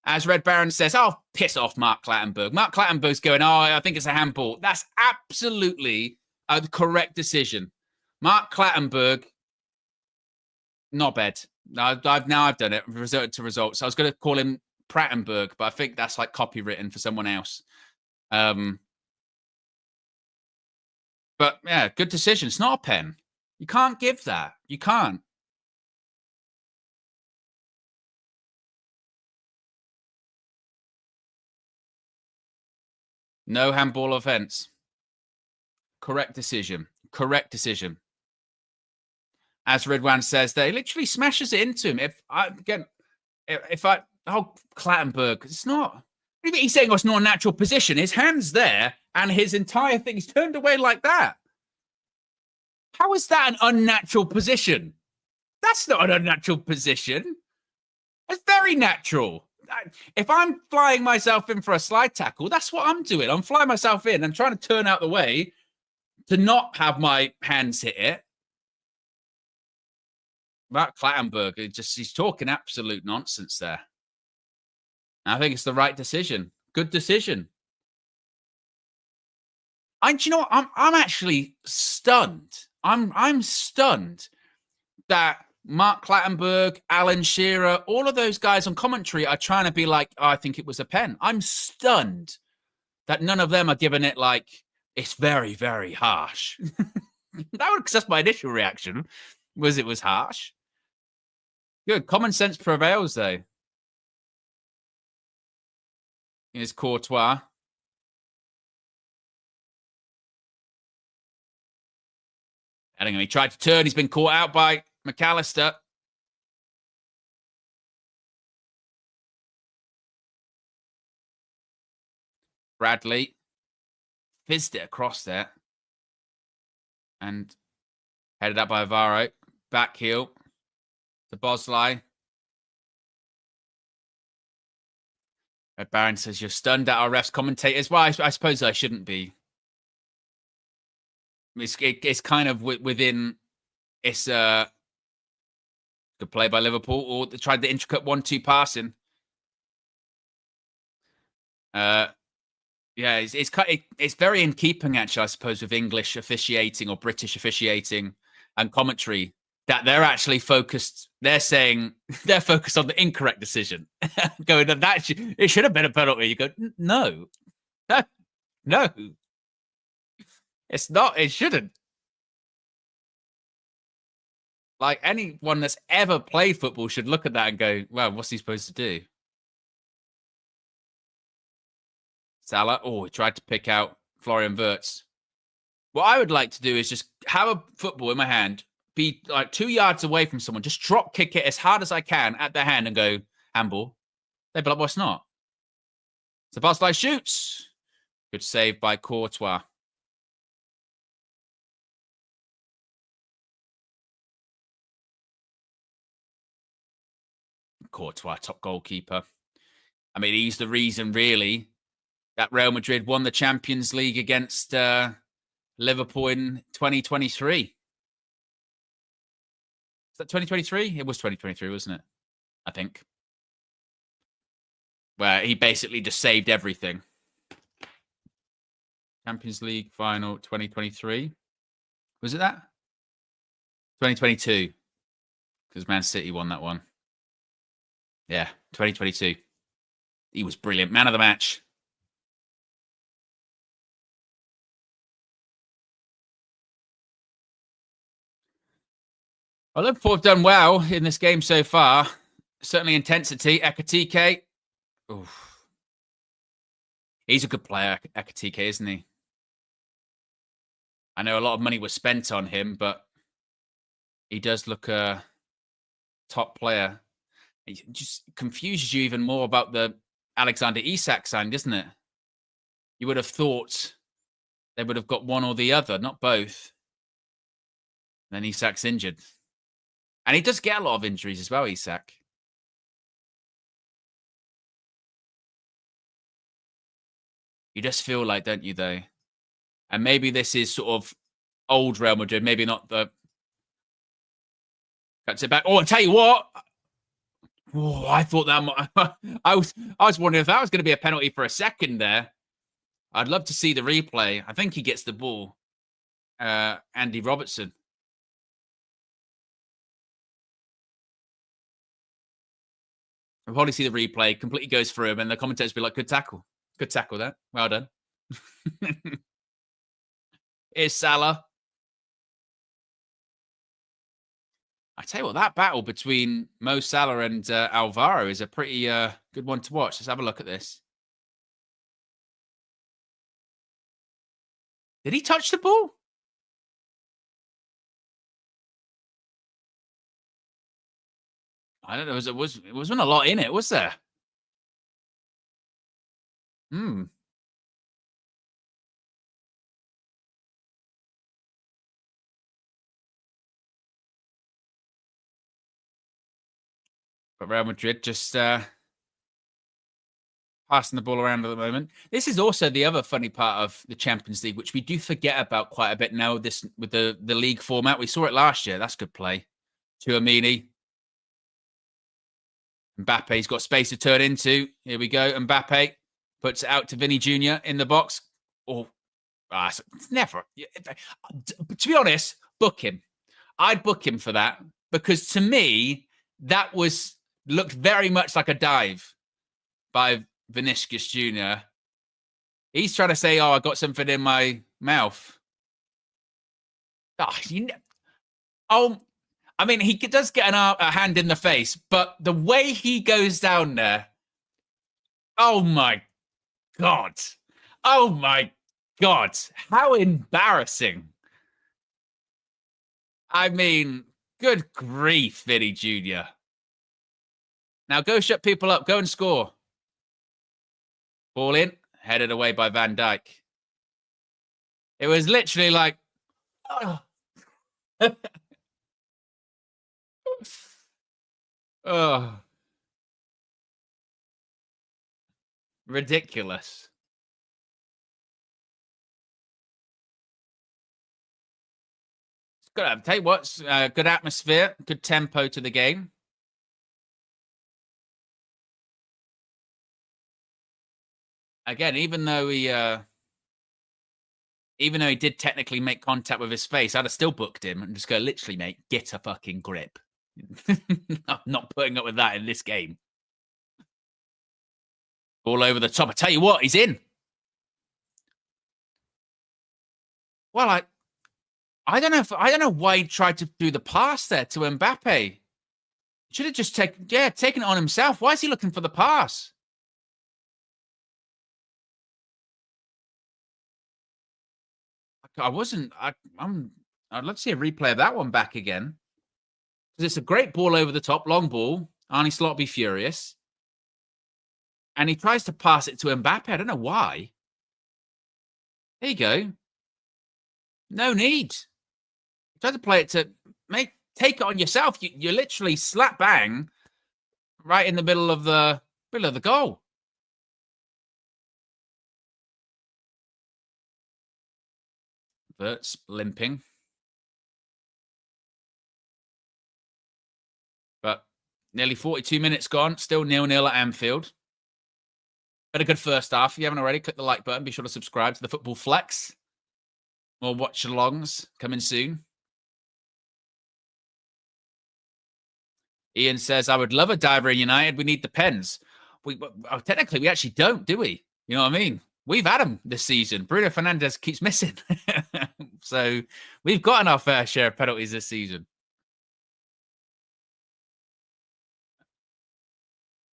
As Red Baron says, oh, piss off Mark Clattenburg. Mark Clattenburg's going, oh, I think it's a handball. That's absolutely a correct decision. Mark Clattenburg, not bad. I've done it. Result to results. I was going to call him Prattenberg, but I think that's like copywritten for someone else. But yeah, good decision. It's not a pen. You can't give that. You can't. No handball offense. Correct decision. Correct decision. As Redwan says, there, he literally smashes it into him. Clattenburg, it's not. He's saying it's not a natural position. His hand's there, and his entire thing is turned away like that. How is that an unnatural position? That's not an unnatural position. It's very natural. If I'm flying myself in for a slide tackle, that's what I'm doing. I'm flying myself in and trying to turn out the way to not have my hands hit it. Mark Clattenburg, he's talking absolute nonsense there. I think it's the right decision. Good decision. Do you know what? I'm actually stunned. I'm stunned that Mark Clattenburg, Alan Shearer, all of those guys on commentary are trying to be like, oh, I think it was a pen. I'm stunned that none of them are giving it like, it's very, very harsh. That's my initial reaction, was it was harsh. Good. Common sense prevails, though. Here's Courtois. He tried to turn. He's been caught out by McAllister. Bradley fizzed it across there. And headed up by Alvaro. Back heel to Bosley. Red Baron says, you're stunned at our refs commentators. Well, I suppose I shouldn't be. It's kind of within. It's good play by Liverpool, or they tried the intricate 1-2 passing. Yeah, it's very in keeping, actually, I suppose, with English officiating or British officiating and commentary, that they're actually focused. They're saying they're focused on the incorrect decision, going that it should have been a penalty. You go, no, it's not. It shouldn't. Like, anyone that's ever played football should look at that and go, well, what's he supposed to do? Salah. Oh, he tried to pick out Florian Wirtz. What I would like to do is just have a football in my hand, be like 2 yards away from someone, just drop kick it as hard as I can at their hand and go, handball. They'd be like, well, it's not. So Barcelona shoots. Good save by Courtois. Courtois, top goalkeeper. I mean, he's the reason, really, that Real Madrid won the Champions League against Liverpool in 2023. Is that 2023? It was 2023, wasn't it? I think. Where he basically just saved everything. Champions League final 2023. Was it that? 2022. Because Man City won that one. Yeah, 2022. He was brilliant. Man of the match. Well, Liverpool have done well in this game so far. Certainly intensity. Ekatike. Oof. He's a good player, Ekatike, isn't he? I know a lot of money was spent on him, but he does look a top player. It just confuses you even more about the Alexander-Isak sign, doesn't it? You would have thought they would have got one or the other, not both. And then Isak's injured. And he does get a lot of injuries as well, Isak. You just feel like, don't you, though? And maybe this is sort of old Real Madrid, maybe not the... Cuts it back. Oh, I'll tell you what. Oh, I thought that might... I was wondering if that was going to be a penalty for a second there. I'd love to see the replay. I think he gets the ball. Andy Robertson. I'll probably see the replay. Completely goes through him, and the commentators will be like, good tackle. Good tackle there. Well done. Here's Salah. I tell you what, that battle between Mo Salah and Alvaro is a pretty good one to watch. Let's have a look at this. Did he touch the ball? I don't know. It wasn't a lot in it, was there? Hmm. But Real Madrid just passing the ball around at the moment. This is also the other funny part of the Champions League, which we do forget about quite a bit now. This with the league format, we saw it last year. That's good play. Tchouaméni. Mbappe's got space to turn into. Here we go. Mbappe puts it out to Vini Jr. in the box. Oh, it's never. To be honest, book him. I'd book him for that because to me, that looked very much like a dive by Vinicius Jr. He's trying to say, oh, I got something in my mouth. I mean, he does get a hand in the face, but the way he goes down there, oh my God. Oh my God. How embarrassing. I mean, good grief, Vini Jr. Now go shut people up. Go and score. Ball in. Headed away by Van Dijk. It was literally like... Oh. Oh. Ridiculous. It's good. I'll tell you what, good atmosphere, good tempo to the game. Again, even though he did technically make contact with his face, I'd have still booked him and just go, literally, mate, get a fucking grip. I'm not putting up with that in this game. All over the top. I tell you what, he's in. Well, I don't know why he tried to do the pass there to Mbappe. Should have just taken it on himself. Why is he looking for the pass? I'd love to see a replay of that one back again. Because it's a great ball over the top, long ball. Arne Slot be furious. And he tries to pass it to Mbappe. I don't know why. There you go. No need. Try to play it to take it on yourself. You literally slap bang right in the middle of the goal. Vert's limping. But nearly 42 minutes gone. Still 0-0 at Anfield. Had a good first half. If you haven't already, click the like button. Be sure to subscribe to the Football Flex. More watch-alongs coming soon. Ian says, I would love a diver in United. We need the pens. Technically, we actually don't, do we? You know what I mean? We've had them this season. Bruno Fernandes keeps missing. So we've gotten our fair share of penalties this season.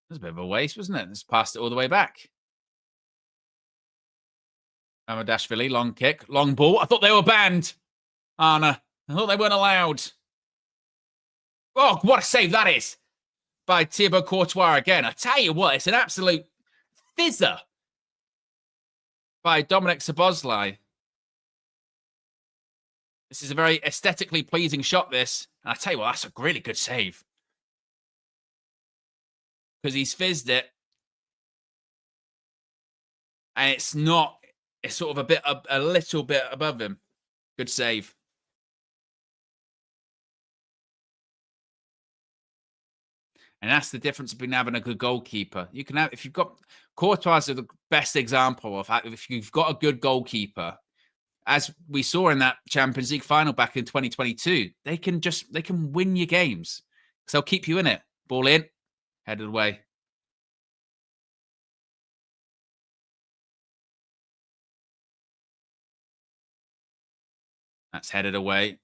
It was a bit of a waste, wasn't it? It's passed it all the way back. Amadashvili, long kick, long ball. I thought they were banned. Anna. I thought they weren't allowed. Oh, what a save that is by Thibaut Courtois again. I tell you what, it's an absolute fizzer by Dominic Szoboszlai. This is a very aesthetically pleasing shot, this. And I tell you what, that's a really good save. Because he's fizzed it. And it's not, it's sort of a little bit above him. Good save. And that's the difference between having a good goalkeeper. You can have, if you've got, Courtois is the best example of how, if you've got a good goalkeeper, as we saw in that Champions League final back in 2022, they can win your games. Because they'll keep you in it. Ball in, headed away. That's headed away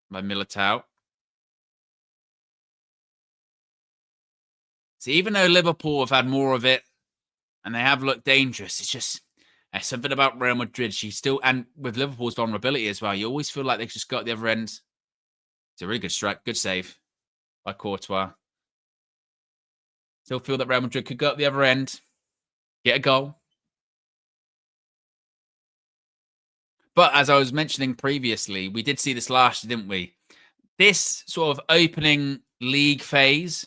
by Militao. So even though Liverpool have had more of it and they have looked dangerous, it's just something about Real Madrid. She's still, and with Liverpool's vulnerability as well, you always feel like they just got the other end. It's a really good strike, good save by Courtois. Still feel that Real Madrid could go up the other end, get a goal. But as I was mentioning previously, we did see this last year, didn't we? This sort of opening league phase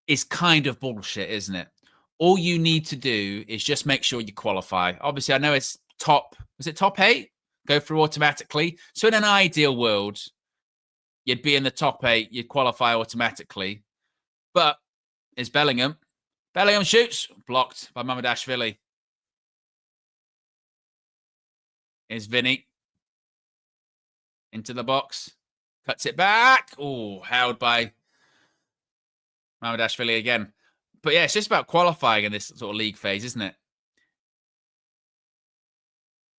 is kind of bullshit, isn't it? All you need to do is just make sure you qualify. Obviously, I know it's top 8? Go through automatically. So in an ideal world, you'd be in the top 8, you'd qualify automatically. But it's Bellingham. Bellingham shoots, blocked by Mamardashvili. Is Vini into the box, cuts it back. Oh, held by Mamardashvili again. But yeah, it's just about qualifying in this sort of league phase, isn't it?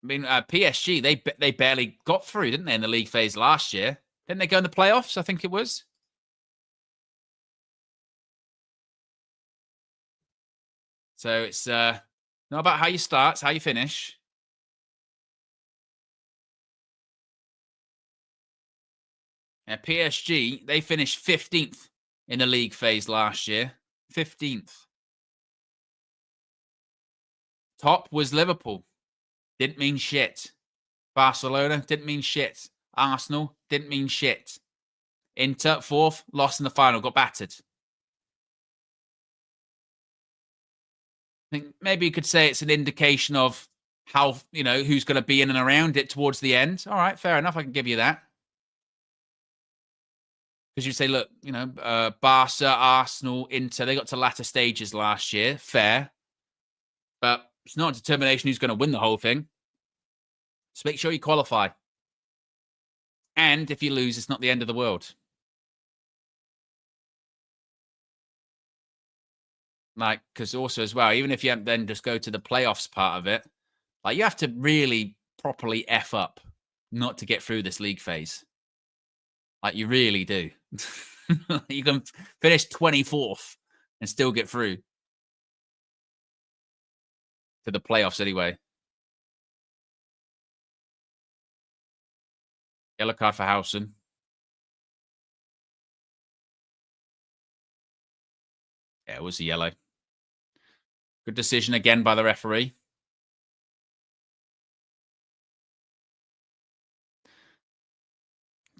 I mean, PSG, they barely got through, didn't they, in the league phase last year? Didn't they go in the playoffs, I think it was? So it's not about how you start, it's how you finish. Yeah, PSG, they finished 15th in the league phase last year. 15th. Top was Liverpool. Didn't mean shit. Barcelona didn't mean shit. Arsenal didn't mean shit. Inter, 4th, lost in the final, got battered. I think maybe you could say it's an indication of how, who's going to be in and around it towards the end. All right, fair enough. I can give you that. Because you say, look, Barca, Arsenal, Inter, they got to latter stages last year. Fair. But it's not a determination who's going to win the whole thing. Just make sure you qualify. And if you lose, it's not the end of the world. Like, because also as well, even if you then just go to the playoffs part of it, like you have to really properly F up not to get through this league phase. Like you really do. You can finish 24th and still get through to the playoffs anyway. Yellow card for Howson. Yeah, it was a yellow. Good decision again by the referee.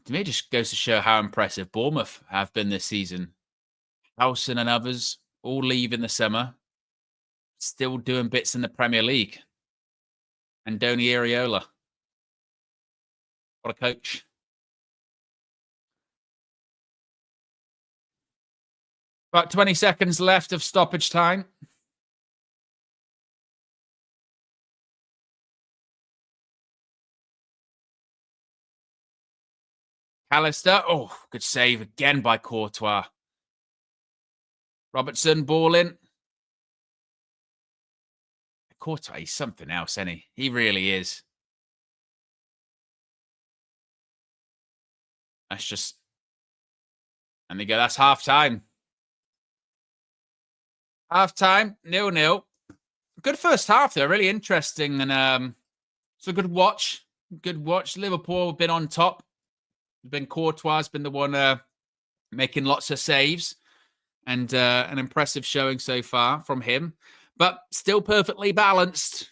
To me, it just goes to show how impressive Bournemouth have been this season. Howson and others all leave in the summer, still doing bits in the Premier League. And Andoni Iraola. What a coach. About 20 seconds left of stoppage time. Alistair. Oh, good save again by Courtois. Robertson, ball in. Courtois, he's something else, isn't he? He really is. That's just... And they go, that's half-time. Half-time, 0-0. Good first half, though. Really interesting. And it's a good watch. Good watch. Liverpool have been on top. Courtois has been the one making lots of saves. And an impressive showing so far from him. But still perfectly balanced.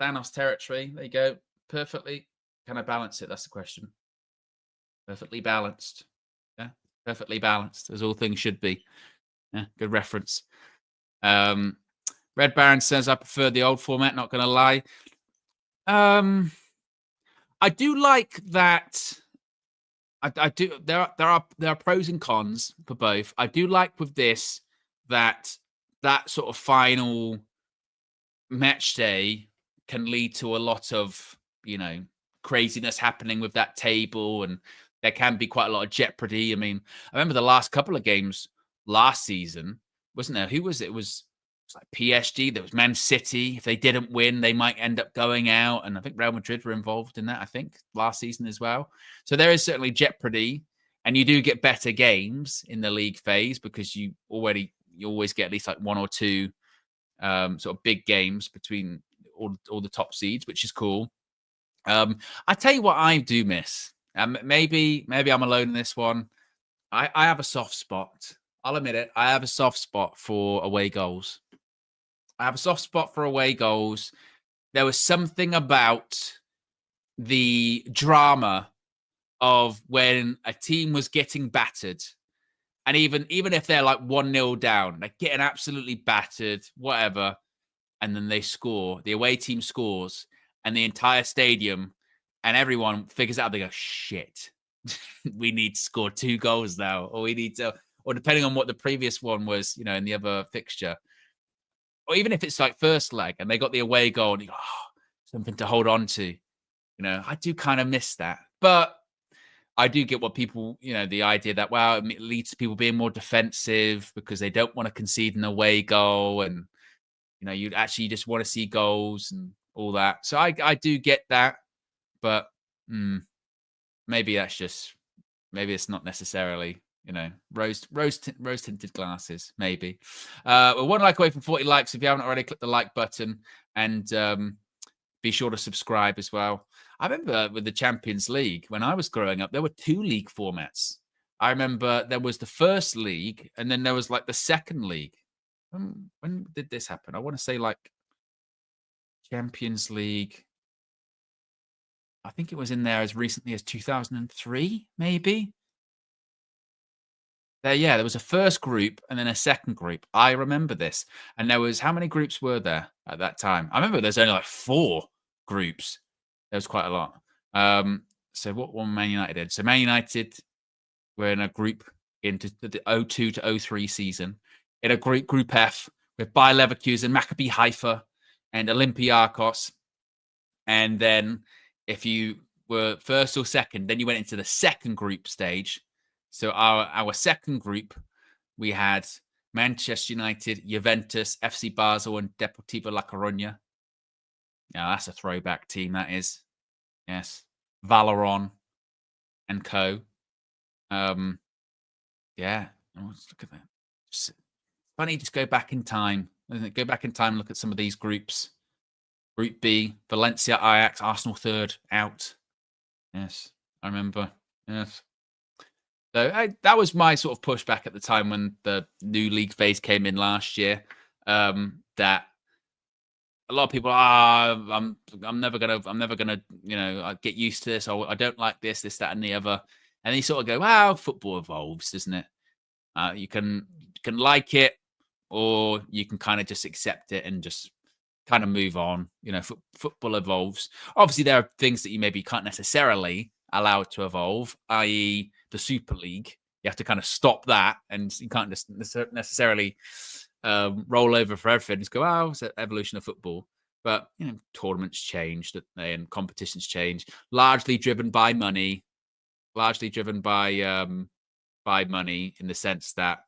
Thanos territory. There you go. Perfectly. Can I balance it? That's the question. Perfectly balanced. Yeah. Perfectly balanced, as all things should be. Yeah. Good reference. Red Baron says, I prefer the old format, not going to lie. I do like that. I do. There are pros and cons for both. I do like with this that sort of final match day can lead to a lot of, craziness happening with that table, and there can be quite a lot of jeopardy. I mean, I remember the last couple of games last season, wasn't there? Who was it? It was like PSG. There was Man City. If they didn't win, they might end up going out. And I think Real Madrid were involved in that, I think, last season as well. So there is certainly jeopardy. And you do get better games in the league phase because you always get at least like one or two sort of big games between all the top seeds, which is cool. I tell you what I do miss. Maybe I'm alone in this one. I have a soft spot. I'll admit it. I have a soft spot for away goals. There was something about the drama of when a team was getting battered. And even if they're like 1-0 down, like getting absolutely battered, whatever, and then they score, the away team scores, and the entire stadium and everyone figures out, they go, shit, we need to score 2 goals now, or we need to, or depending on what the previous one was, in the other fixture. Or even if it's like first leg and they got the away goal and you go, something to hold on to. I do kind of miss that. But I do get what people, the idea that, wow, it leads to people being more defensive because they don't want to concede an away goal. And, you actually just want to see goals and all that. So I do get that. But maybe it's not necessarily, rose-tinted glasses, maybe. We're 1 like away from 40 likes. If you haven't already, click the like button and be sure to subscribe as well. I remember with the Champions League, when I was growing up, there were 2 league formats. I remember there was the first league and then there was like the second league. When did this happen? I want to say like Champions League. I think it was in there as recently as 2003, maybe. There was a first group and then a second group. I remember this. And there was, how many groups were there at that time? I remember there's only like 4 groups. There was quite a lot. So what one Man United did? So Man United were in a group into the 02 to 03 season. In a group F with Bayer Leverkusen, Maccabi Haifa, and Olympiacos. And then if you were first or second, then you went into the second group stage. So our second group, we had Manchester United, Juventus, FC Basel, and Deportivo La Coruña. Now, that's a throwback team, that is. Yes. Valeron and co. Yeah. Let's look at that. It's funny, just go back in time. Isn't it? Go back in time and look at some of these groups. Group B, Valencia, Ajax, Arsenal third, out. Yes, I remember. Yes. So that was my sort of pushback at the time when the new league phase came in last year. That a lot of people I'm never gonna get used to this. I don't like this, that, and the other. And you sort of go, wow, football evolves, doesn't it? You can like it, or you can kind of just accept it and just kind of move on. Football evolves. Obviously, there are things that you maybe can't necessarily allow it to evolve, i.e., the Super League. You have to kind of stop that, and you can't just necessarily roll over for everything. Just go, oh, it's an evolution of football. But tournaments change, and competitions change, largely driven by money, money, in the sense that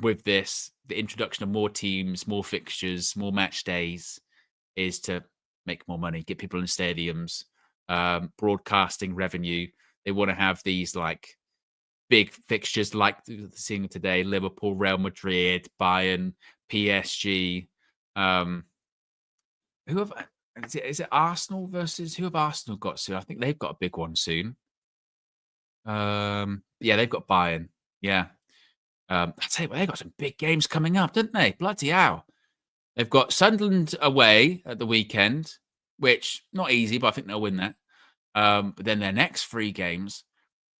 with this, the introduction of more teams, more fixtures, more match days is to make more money, get people in stadiums, broadcasting revenue. They want to have these like big fixtures like seeing today: Liverpool, Real Madrid, Bayern, PSG. Is it Arsenal versus who have Arsenal got soon? I think they've got a big one soon. Yeah, they've got Bayern. Yeah. I tell you what, they've got some big games coming up, didn't they? Bloody hell. They've got Sunderland away at the weekend, which not easy, but I think they'll win that. But then their next 3 games,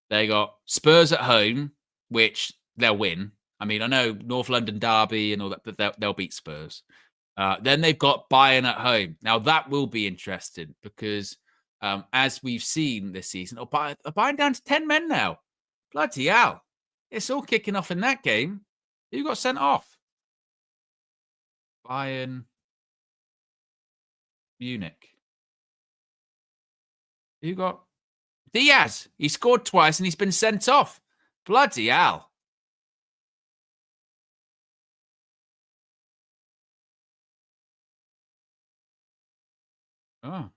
they got Spurs at home, which they'll win. I mean, I know North London derby and all that, but they'll beat Spurs. Then they've got Bayern at home. Now, that will be interesting because as we've seen this season, Bayern down to 10 men now. Bloody hell. It's all kicking off in that game. Who got sent off? Bayern Munich. Who got Diaz? He scored twice and he's been sent off. Bloody hell. Oh.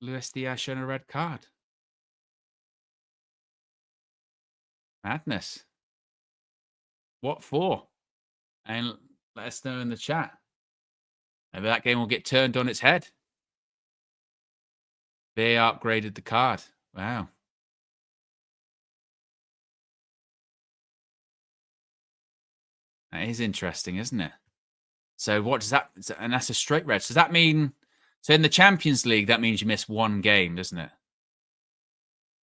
Luis Diaz shown a red card. Madness. What for? And let us know in the chat. Maybe that game will get turned on its head. They upgraded the card. Wow. That is interesting, isn't it? So what does that... And that's a straight red. So does that mean... So in the Champions League, that means you miss 1 game, doesn't it?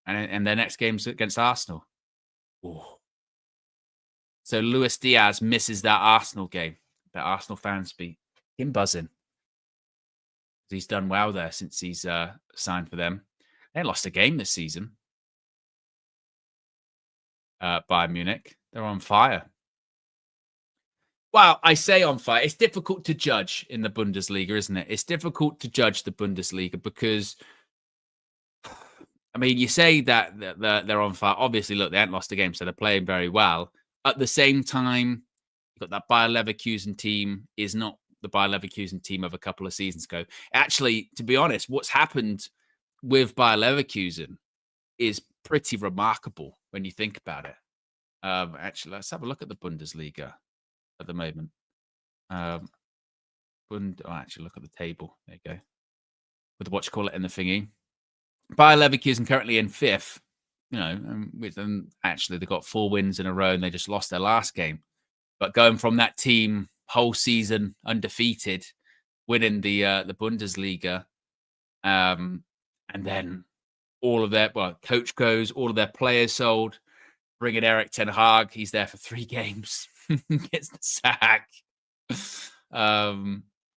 And their next game's against Arsenal. Ooh. So Luis Diaz misses that Arsenal game. But Arsenal fans be him buzzing. He's done well there since he's signed for them. They lost a game this season. Bayern Munich. They're on fire. Well, I say on fire. It's difficult to judge in the Bundesliga, isn't it? It's difficult to judge the Bundesliga because, I mean, you say that they're on fire. Obviously, look, they haven't lost a game, so they're playing very well. At the same time, you've got that Bayer Leverkusen team is not the Bayer Leverkusen team of a couple of seasons ago. Actually, to be honest, what's happened with Bayer Leverkusen is pretty remarkable when you think about it. Actually, let's have a look at the Bundesliga at the moment. Actually, look at the table. There you go. With what you call it in the thingy. Bayer Leverkusen currently in 5th. And actually they got 4 wins in a row and they just lost their last game. But going from that team whole season undefeated, winning the Bundesliga, and then all of their coach goes, all of their players sold, bringing Eric Ten Hag. He's there for 3 games, gets the sack.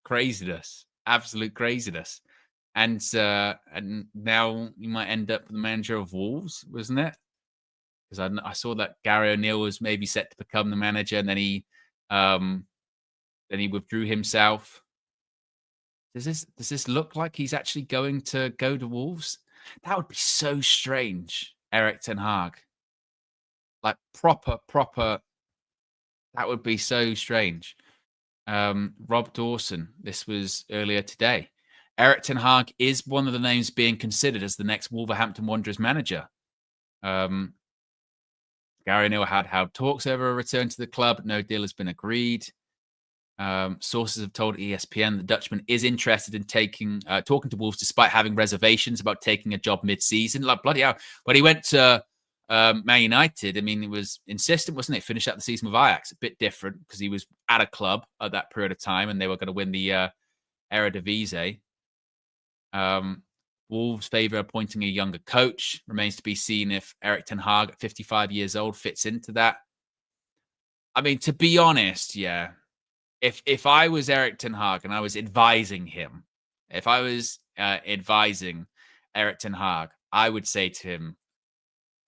Craziness, absolute craziness. And now you might end up the manager of Wolves, wasn't it? Because I saw that Gary O'Neill was maybe set to become the manager, and then he withdrew himself. Does this look like he's actually going to go to Wolves? That would be so strange, Eric Ten Hag. Like proper. That would be so strange. Rob Dawson. This was earlier today. Eric Ten Hag is one of the names being considered as the next Wolverhampton Wanderers manager. Gary O'Neill had talks over a return to the club. No deal has been agreed. Sources have told ESPN the Dutchman is interested in talking to Wolves despite having reservations about taking a job mid-season. Like, bloody hell. When he went to Man United, I mean, he was insistent, wasn't it? Finished out the season with Ajax. A bit different because he was at a club at that period of time and they were going to win the Eredivisie. Wolves favour appointing a younger coach. Remains to be seen if Erik Ten Hag at 55 years old fits into that. I mean, to be honest, yeah. If I was Erik Ten Hag and I was advising him, if I was advising Erik Ten Hag, I would say to him,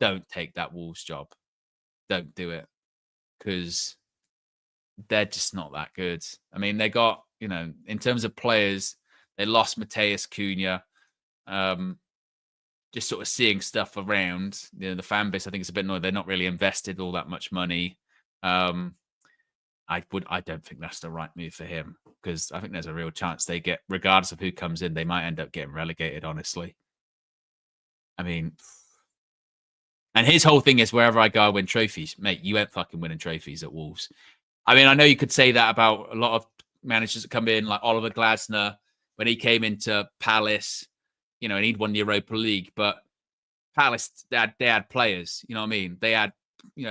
don't take that Wolves job. Don't do it. Because they're just not that good. I mean, they got, in terms of players, they lost Mateus Cunha. Just sort of seeing stuff around, the fan base, I think it's a bit annoying. They're not really invested all that much money. I don't think that's the right move for him, because I think there's a real chance they get, regardless of who comes in, they might end up getting relegated, honestly. I mean, and his whole thing is wherever I go, I win trophies. Mate, you ain't fucking winning trophies at Wolves. I mean, I know you could say that about a lot of managers that come in, like Oliver Glasner, when he came into Palace, and he'd won the Europa League, but Palace, they had players, you know what I mean? They had,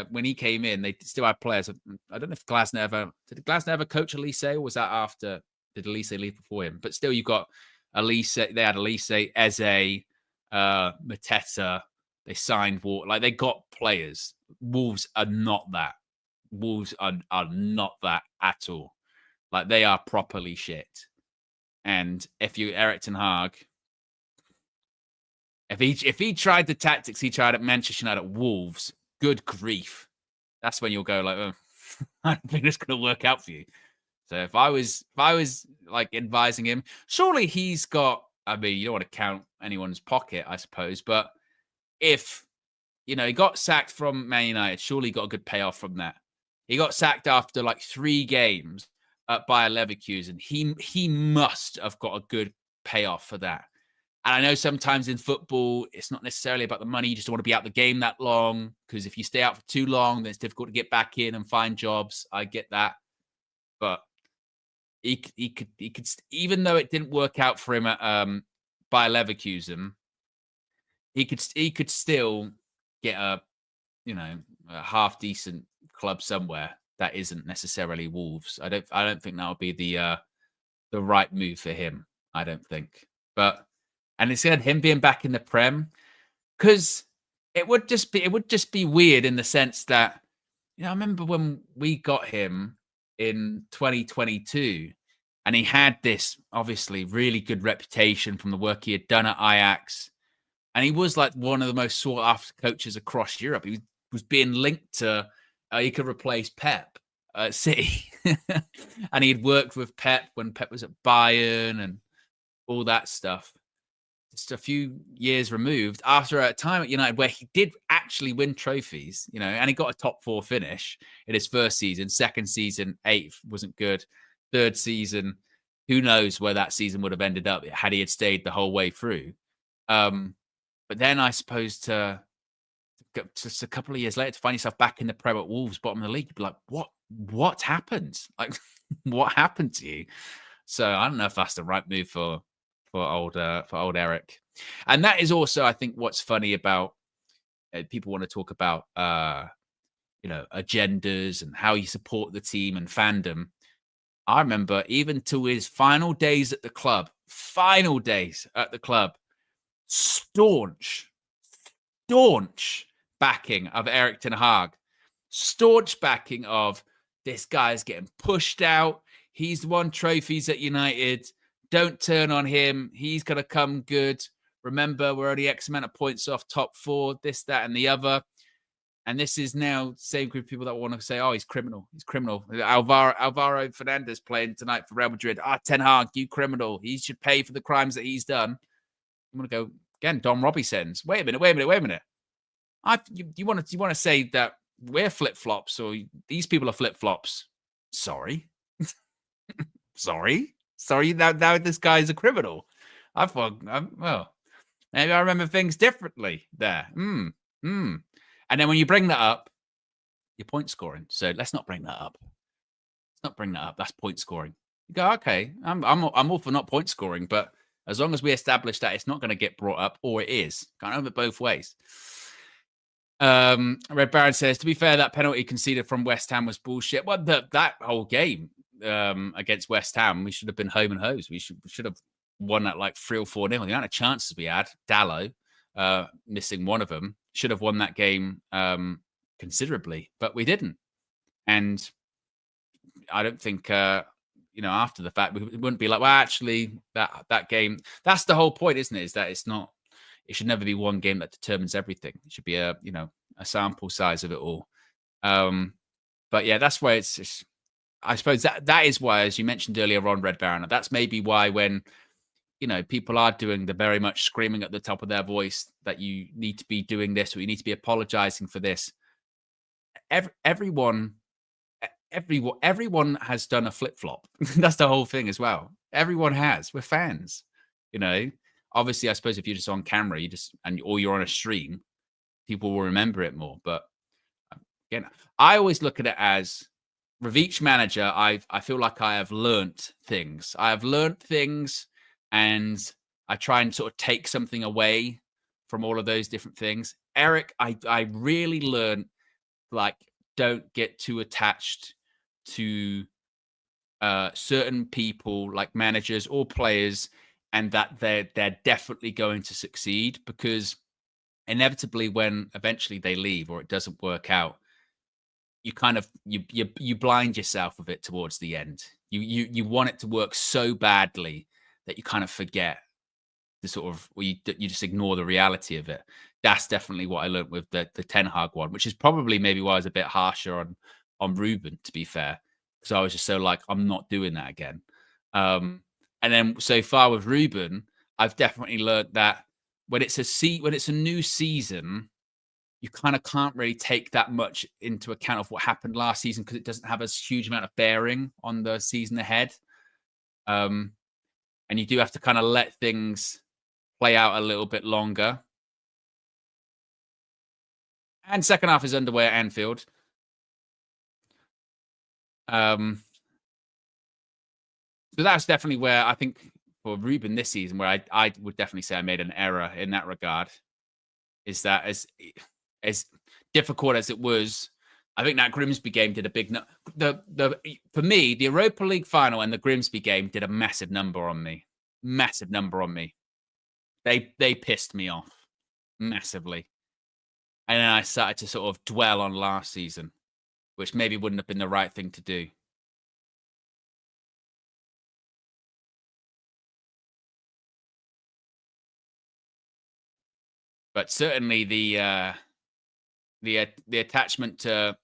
when he came in, they still had players. I don't know if did Glasner ever coach Elise, or was that after? Did Elise leave before him? But still, you got Elise. They had Elise, Eze, Mateta. They signed Water. Like, they got players. Wolves are not that. Wolves are not that at all. Like, they are properly shit. And if you Erik Ten Hag, if he tried the tactics he tried at Manchester United at Wolves, good grief, that's when you'll go like, oh, I don't think it's going to work out for you. So if I was like advising him, surely he's got. I mean, you don't want to count anyone's pocket, I suppose, but if he got sacked from Man United, surely he got a good payoff from that. He got sacked after like 3 games at Bayer Leverkusen. He must have got a good payoff for that. And I know sometimes in football, it's not necessarily about the money. You just don't want to be out the game that long, because if you stay out for too long, then it's difficult to get back in and find jobs. I get that. But he could, even though it didn't work out for him at Bayer Leverkusen, he could still get a half decent club somewhere that isn't necessarily Wolves. I don't think that would be the right move for him. I don't think. And instead, him being back in the Prem, because it would just be weird in the sense that, I remember when we got him in 2022, and he had this obviously really good reputation from the work he had done at Ajax, and he was like one of the most sought after coaches across Europe. He was being linked to he could replace Pep at City, and he'd worked with Pep when Pep was at Bayern and all that stuff. Just a few years removed, after a time at United where he did actually win trophies, and he got a top 4 finish in his first season. Second season, 8th, wasn't good. Third season, who knows where that season would have ended up had he had stayed the whole way through. But then I suppose just a couple of years later to find yourself back in the Prem at Wolves, bottom of the league, you'd be like, what happened? Like, what happened to you? So I don't know if that's the right move for old Erik. And that is also, I think, what's funny about people want to talk about agendas and how you support the team and fandom. I remember even to his final days at the club, staunch backing of Erik Ten Hag, staunch backing of this guy's getting pushed out. He's won trophies at United. Don't turn on him. He's going to come good. Remember, we're only X amount of points off top 4, this, that, and the other. And this is now the same group of people that want to say, oh, he's criminal. He's criminal. Alvaro Fernandez playing tonight for Real Madrid. Ten Hag, you criminal. He should pay for the crimes that he's done. I'm going to go, again, Don Robbie sends. Wait a minute. You want to say that we're flip-flops or these people are flip-flops? Sorry. Sorry, now this guy's a criminal. I thought, well, maybe I remember things differently there. And then when you bring that up, you're point scoring. So let's not bring that up. That's point scoring. You go, okay, I'm all for not point scoring, but as long as we establish that it's not going to get brought up, or it is, can't have it both ways. Red Baron says, to be fair, that penalty conceded from West Ham was bullshit. Well, that whole game against West Ham, we should have been home and hosed. We should have won at like 3 or 4-0. The amount of chances we had, Dallo missing one of them, should have won that game considerably, but we didn't. And I don't think, after the fact, we wouldn't be like, well, actually, that game, that's the whole point, isn't it? Is that it should never be one game that determines everything. It should be a sample size of it all. But yeah, that's why it's I suppose that is why, as you mentioned earlier on, Red Baron, that's maybe why when, people are doing the very much screaming at the top of their voice that you need to be doing this or you need to be apologizing for this. Everyone has done a flip-flop. That's the whole thing as well. Everyone has. We're fans, Obviously, I suppose if you're just on camera, or you're on a stream, people will remember it more. But again, I always look at it as, with each manager, I feel like I have learnt things. I have learnt things, and I try and sort of take something away from all of those different things. Eric, I really learned, like, don't get too attached to certain people, like managers or players, and that they're definitely going to succeed, because inevitably, when eventually they leave or it doesn't work out, you kind of you blind yourself with it towards the end. You want it to work so badly that you kind of forget the sort of, or you just ignore the reality of it. That's definitely what I learned with the Ten Hag one, which is probably maybe why I was a bit harsher on Ruben, to be fair, because I was just so like, I'm not doing that again. And then so far with Ruben, I've definitely learned that when it's a new season, you kind of can't really take that much into account of what happened last season, because it doesn't have a huge amount of bearing on the season ahead. And you do have to kind of let things play out a little bit longer. And second half is underway at Anfield. So that's definitely where I think for Ruben this season, where I would definitely say I made an error in that regard, is that as difficult as it was, I think that Grimsby game did a big for me, the Europa League final and the Grimsby game did a massive number on me. Massive number on me. They pissed me off massively. And then I started to sort of dwell on last season, which maybe wouldn't have been the right thing to do. But certainly the attachment to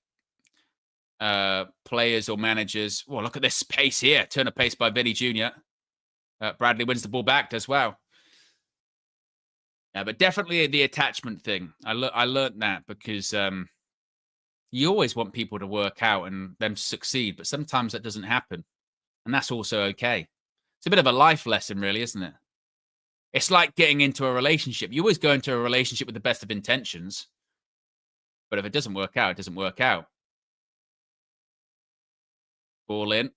players or managers. Well, look at this pace here. Turn of pace by Vini Jr. Bradley wins the ball back, does well. Yeah, but definitely the attachment thing. I learned that, because you always want people to work out and them to succeed, but sometimes that doesn't happen. And that's also okay. It's a bit of a life lesson, really, isn't it? It's like getting into a relationship. You always go into a relationship with the best of intentions, but if it doesn't work out, it doesn't work out. Ball in.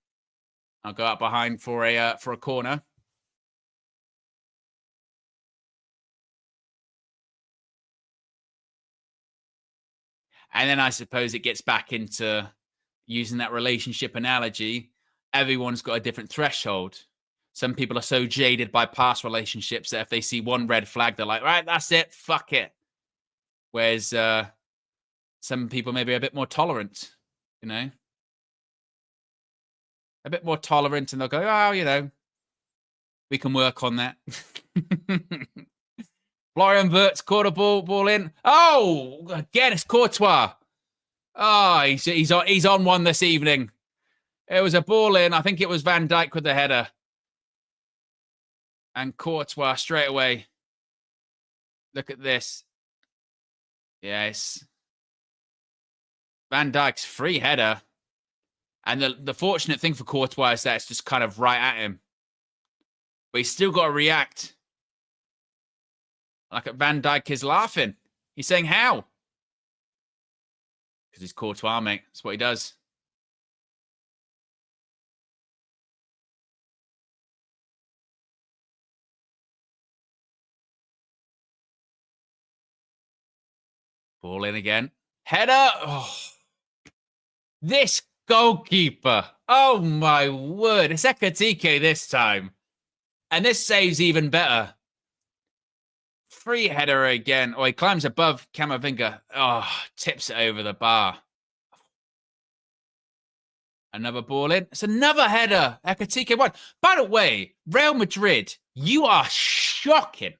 I'll go out behind for a corner. And then I suppose it gets back into using that relationship analogy. Everyone's got a different threshold. Some people are so jaded by past relationships that if they see one red flag, they're like, right, that's it, fuck it. Whereas some people maybe are a bit more tolerant, a bit more tolerant, and they'll go, oh, we can work on that. Florian Wirtz caught a ball in. Oh, again, it's Courtois. Oh, he's on one this evening. It was a ball in. I think it was Van Dijk with the header. And Courtois straight away. Look at this. Yes. Van Dijk's free header. And the fortunate thing for Courtois is that it's just kind of right at him. But he's still got to react. Like Van Dijk is laughing. He's saying, how? Because he's Courtois, mate. That's what he does. Ball in again. Header. Oh. This goalkeeper. Oh, my word. It's Ekatike this time. And this save's even better. Free header again. Oh, he climbs above Camavinga. Oh, tips it over the bar. Another ball in. It's another header. Ekatike one. By the way, Real Madrid, you are shocking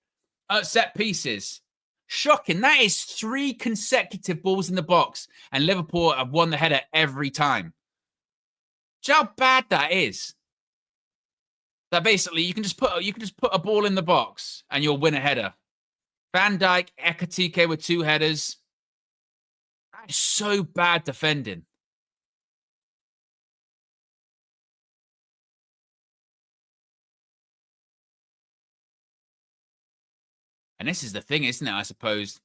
at set pieces. Shocking. That is 3 consecutive balls in the box, and Liverpool have won the header every time. Do you know how bad that is? That basically you can just put a ball in the box and you'll win a header. Van Dijk, Ekatike with 2 headers. That is so bad defending. And this is the thing, isn't it? I suppose,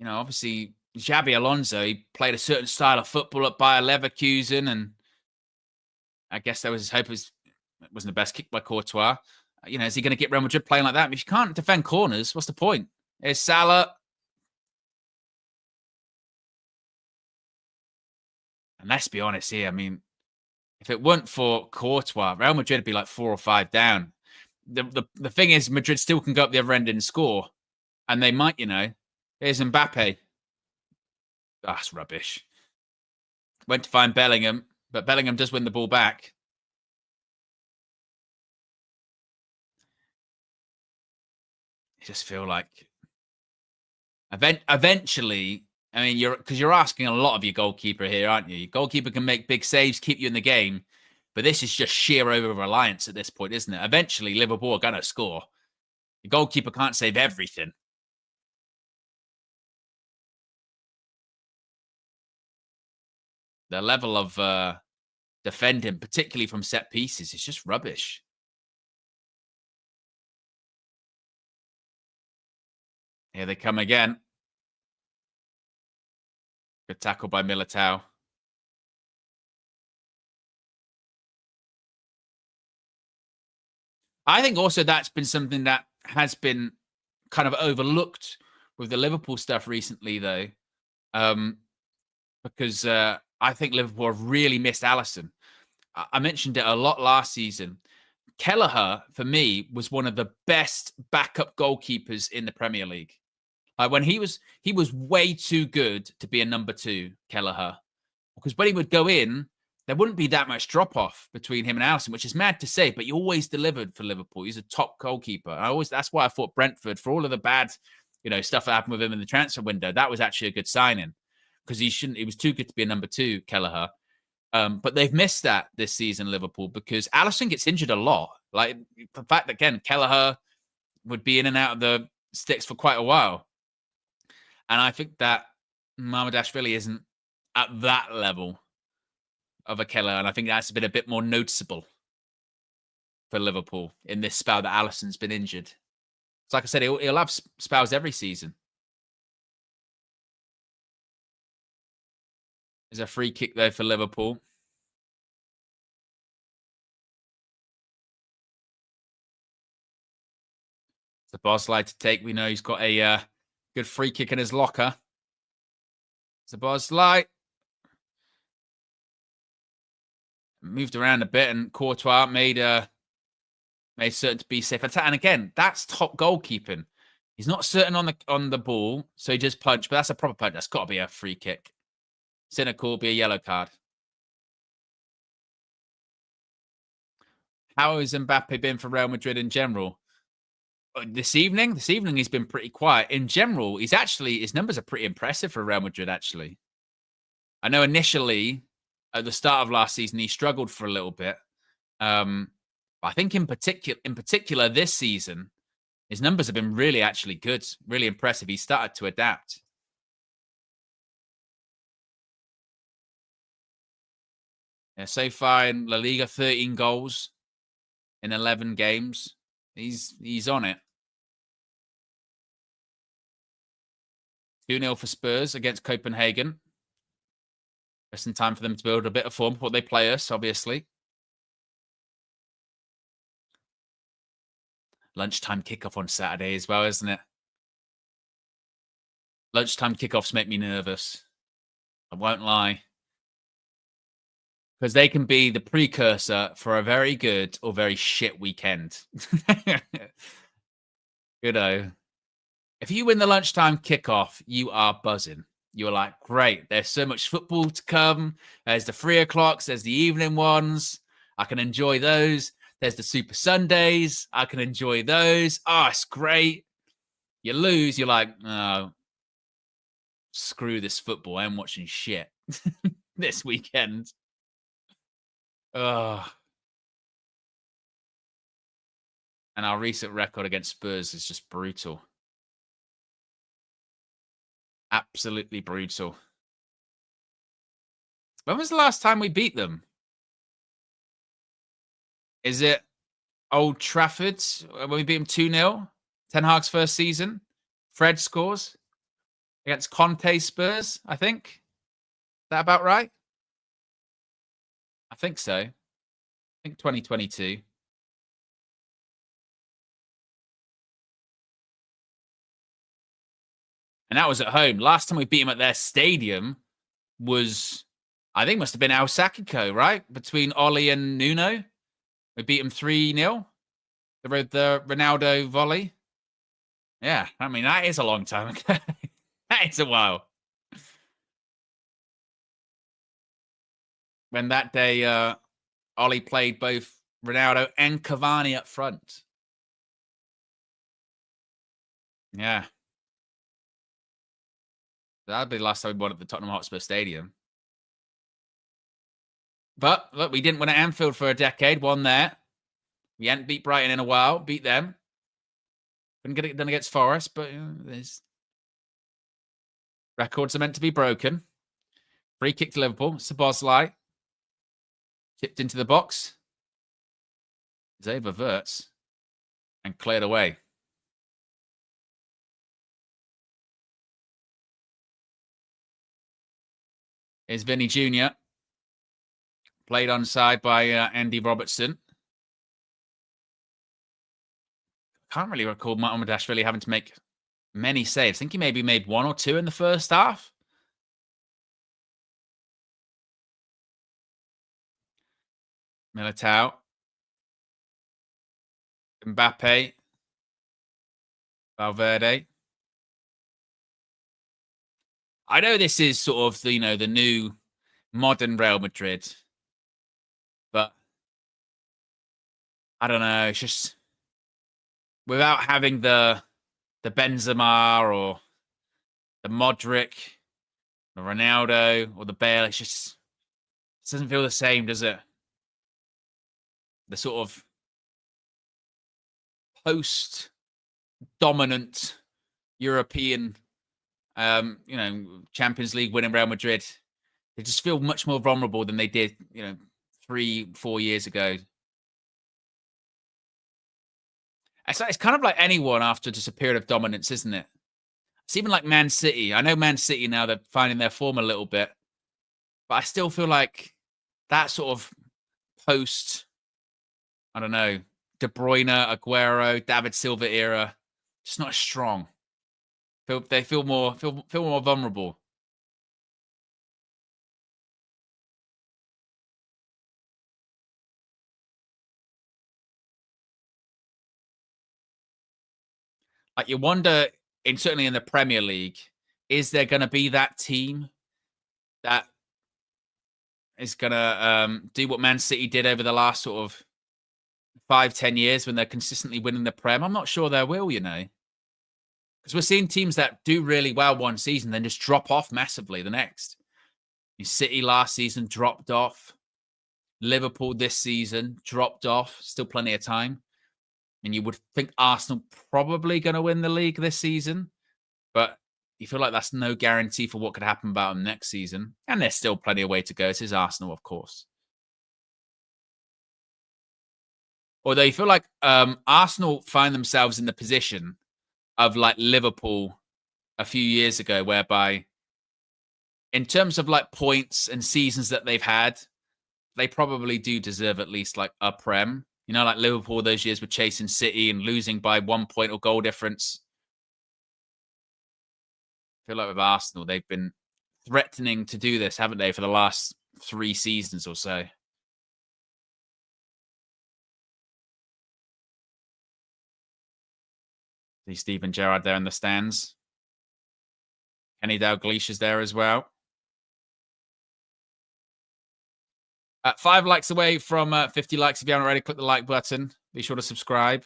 obviously, Xabi Alonso, he played a certain style of football at Bayer Leverkusen, and I guess that was his hope. It wasn't the best kick by Courtois. Is he going to get Real Madrid playing like that? If you can't defend corners, what's the point? There's Salah. And let's be honest here. I mean, if it weren't for Courtois, Real Madrid would be like 4 or 5 down. The thing is, Madrid still can go up the other end and score. And they might, Here's Mbappe. That's rubbish. Went to find Bellingham, but Bellingham does win the ball back. I just feel like eventually, I mean, you're asking a lot of your goalkeeper here, aren't you? Your goalkeeper can make big saves, keep you in the game, but this is just sheer over-reliance at this point, isn't it? Eventually, Liverpool are going to score. The goalkeeper can't save everything. The level of defending, particularly from set pieces, is just rubbish. Here they come again. Good tackle by Militao. I think also that's been something that has been kind of overlooked with the Liverpool stuff recently, though, because I think Liverpool have really missed Alisson. I mentioned it a lot last season. Kelleher, for me, was one of the best backup goalkeepers in the Premier League. When he was way too good to be a number 2, Kelleher, because when he would go in, there wouldn't be that much drop-off between him and Alisson, which is mad to say, but he always delivered for Liverpool. He's a top goalkeeper. That's why I thought Brentford, for all of the bad, stuff that happened with him in the transfer window, that was actually a good signing, because he was too good to be a number 2, Kelleher. But they've missed that this season, Liverpool, because Alisson gets injured a lot. Like, the fact that, again, Kelleher would be in and out of the sticks for quite a while. And I think that Mamardashvili isn't at that level of a Kelleher, and I think that's been a bit more noticeable for Liverpool in this spell that Alisson's been injured. It's like I said, he'll have spells every season. There's a free kick there for Liverpool. It's a Bosley to take. We know he's got a good free kick in his locker. It's a Bosley. Moved around a bit, and Courtois made certain to be safe. And again, that's top goalkeeping. He's not certain on the ball, so he just punched. But that's a proper punch. That's got to be a free kick. Cynical, be a yellow card. How has Mbappe been for Real Madrid in general? This evening he's been pretty quiet. In general, his numbers are pretty impressive for Real Madrid, actually. I know initially, at the start of last season, he struggled for a little bit. I think in particular this season, his numbers have been really actually good, really impressive. He started to adapt. Yeah, so far in La Liga, 13 goals in 11 games. He's on it. 2-0 for Spurs against Copenhagen. There's some time for them to build a bit of form before they play us, obviously. Lunchtime kickoff on Saturday as well, isn't it? Lunchtime kickoffs make me nervous. I won't lie. because they can be the precursor for a very good or very shit weekend. You know, if you win the lunchtime kickoff, you are buzzing. You're like, great, there's so much football to come. There's the 3 o'clocks, there's the evening ones. I can enjoy those. There's the Super Sundays. I can enjoy those. Oh, it's great. You lose, you're like, oh, screw this football. I'm watching shit this weekend. Oh. And our recent record against Spurs is just brutal. Absolutely brutal. When was the last time we beat them? Is it Old Trafford when we beat them 2-0? Ten Hag's first season. Fred scores against Conte Spurs, I think. Is that about right? I think so. I think 2022. And that was at home. Last time we beat them at their stadium was, I think, must have been El Sakiko, right? Between Oli and Nuno. We beat them 3-0. The Ronaldo volley. Yeah, I mean, that is a long time ago. That is a while. When that day, Oli played both Ronaldo and Cavani up front. Yeah. That'd be the last time we won at the Tottenham Hotspur Stadium. But look, we didn't win at Anfield for a decade. Won there. We hadn't beat Brighton in a while. Beat them. Couldn't get it done against Forest, but there's records are meant to be broken. Free kick to Liverpool. Szoboszlai. Tipped into the box. Zave verts and cleared away. Here's Vini Jr. Played onside by Andy Robertson. Can't really recall Mamardashvili having to make many saves. I think he maybe made 1 or 2 in the first half. Militao. Mbappe. Valverde. I know this is sort of the, the new modern Real Madrid, but I don't know. It's just without having the Benzema or the Modric, the Ronaldo or the Bale, it doesn't feel the same, does it? The sort of post-dominant European, Champions League winning Real Madrid, they just feel much more vulnerable than they did, 3-4 years ago. It's kind of like anyone after just a period of dominance, isn't it? It's even like Man City. I know Man City now, they're finding their form a little bit, but I still feel like that sort of post, I don't know, De Bruyne, Aguero, David Silva era, just not as strong. They feel more vulnerable. Like you wonder, certainly in the Premier League, is there going to be that team that is going to do what Man City did over the last sort of 5-10 years when they're consistently winning the Prem? I'm not sure there will, because we're seeing teams that do really well one season, then just drop off massively the next. City last season dropped off. Liverpool this season dropped off. Still plenty of time. And you would think Arsenal probably going to win the league this season. But you feel like that's no guarantee for what could happen about them next season. And there's still plenty of way to go. This is Arsenal, of course. Although you feel like Arsenal find themselves in the position of like Liverpool a few years ago, whereby in terms of like points and seasons that they've had, they probably do deserve at least like a Prem. Like Liverpool those years were chasing City and losing by 1 point or goal difference. I feel like with Arsenal, they've been threatening to do this, haven't they, for the last 3 seasons or so. See Steven Gerrard there in the stands. Kenny Dalglish is there as well. 5 likes away from 50 likes. If you haven't already, click the like button. Be sure to subscribe.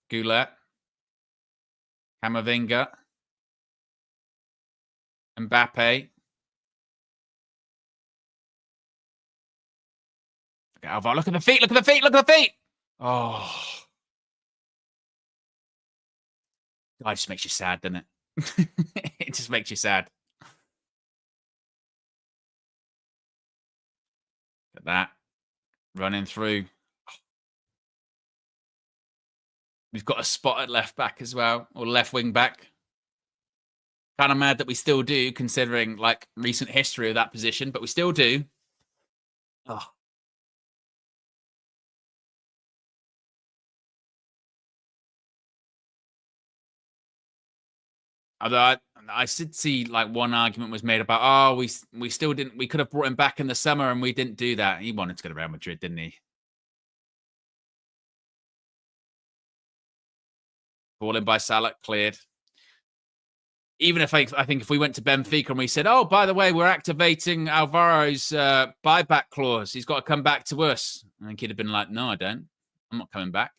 Goulet. Camavinga. Mbappe. Okay, Alvaro, look at the feet, look at the feet, look at the feet! Oh. God, it just makes you sad, doesn't it? It just makes you sad. Look at that. Running through. We've got a spot at left back as well, or left wing back. Kind of mad that we still do, considering like recent history of that position, but we still do. Oh. Although I did see like one argument was made about, oh, we still didn't, we could have brought him back in the summer and we didn't do that. He wanted to go to Real Madrid, didn't he? Ball in by Salah, cleared. Even if I think if we went to Benfica and we said, oh, by the way, we're activating Alvaro's buyback clause. He's got to come back to us. I think he'd have been like, no, I don't. I'm not coming back.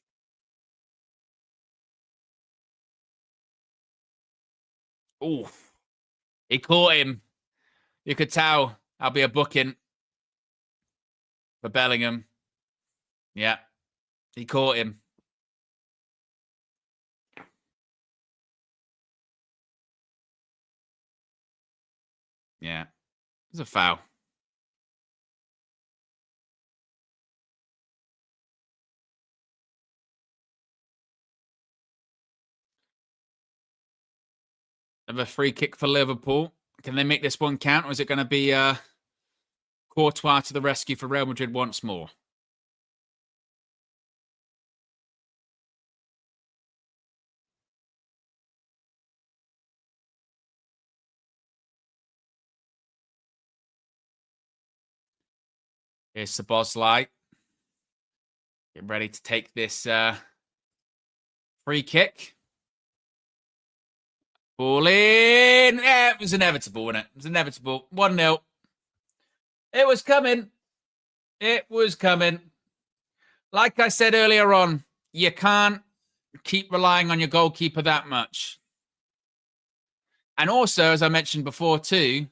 Oh, he caught him. You could tell I'll be a booking for Bellingham. Yeah, he caught him. Yeah, it's a foul. Have a free kick for Liverpool. Can they make this one count, or is it going to be Courtois to the rescue for Real Madrid once more? Here's Szoboszlai. Get ready to take this free kick. Ball in. Yeah, it was inevitable, wasn't it? It was inevitable. 1-0. It was coming. It was coming. Like I said earlier on, you can't keep relying on your goalkeeper that much. And also, as I mentioned before too,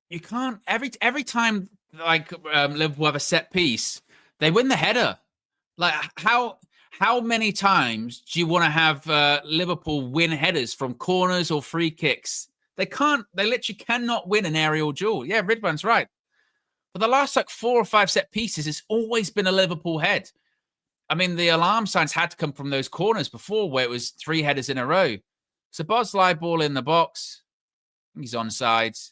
you can't every time like Liverpool have a set piece, they win the header. Like how many times do you want to have Liverpool win headers from corners or free kicks? They can't. They literally cannot win an aerial duel. Yeah, Ridwan's right. For the last like 4 or 5 set pieces, it's always been a Liverpool head. I mean, the alarm signs had to come from those corners before where it was 3 headers in a row. Szoboszlai ball in the box. He's onside.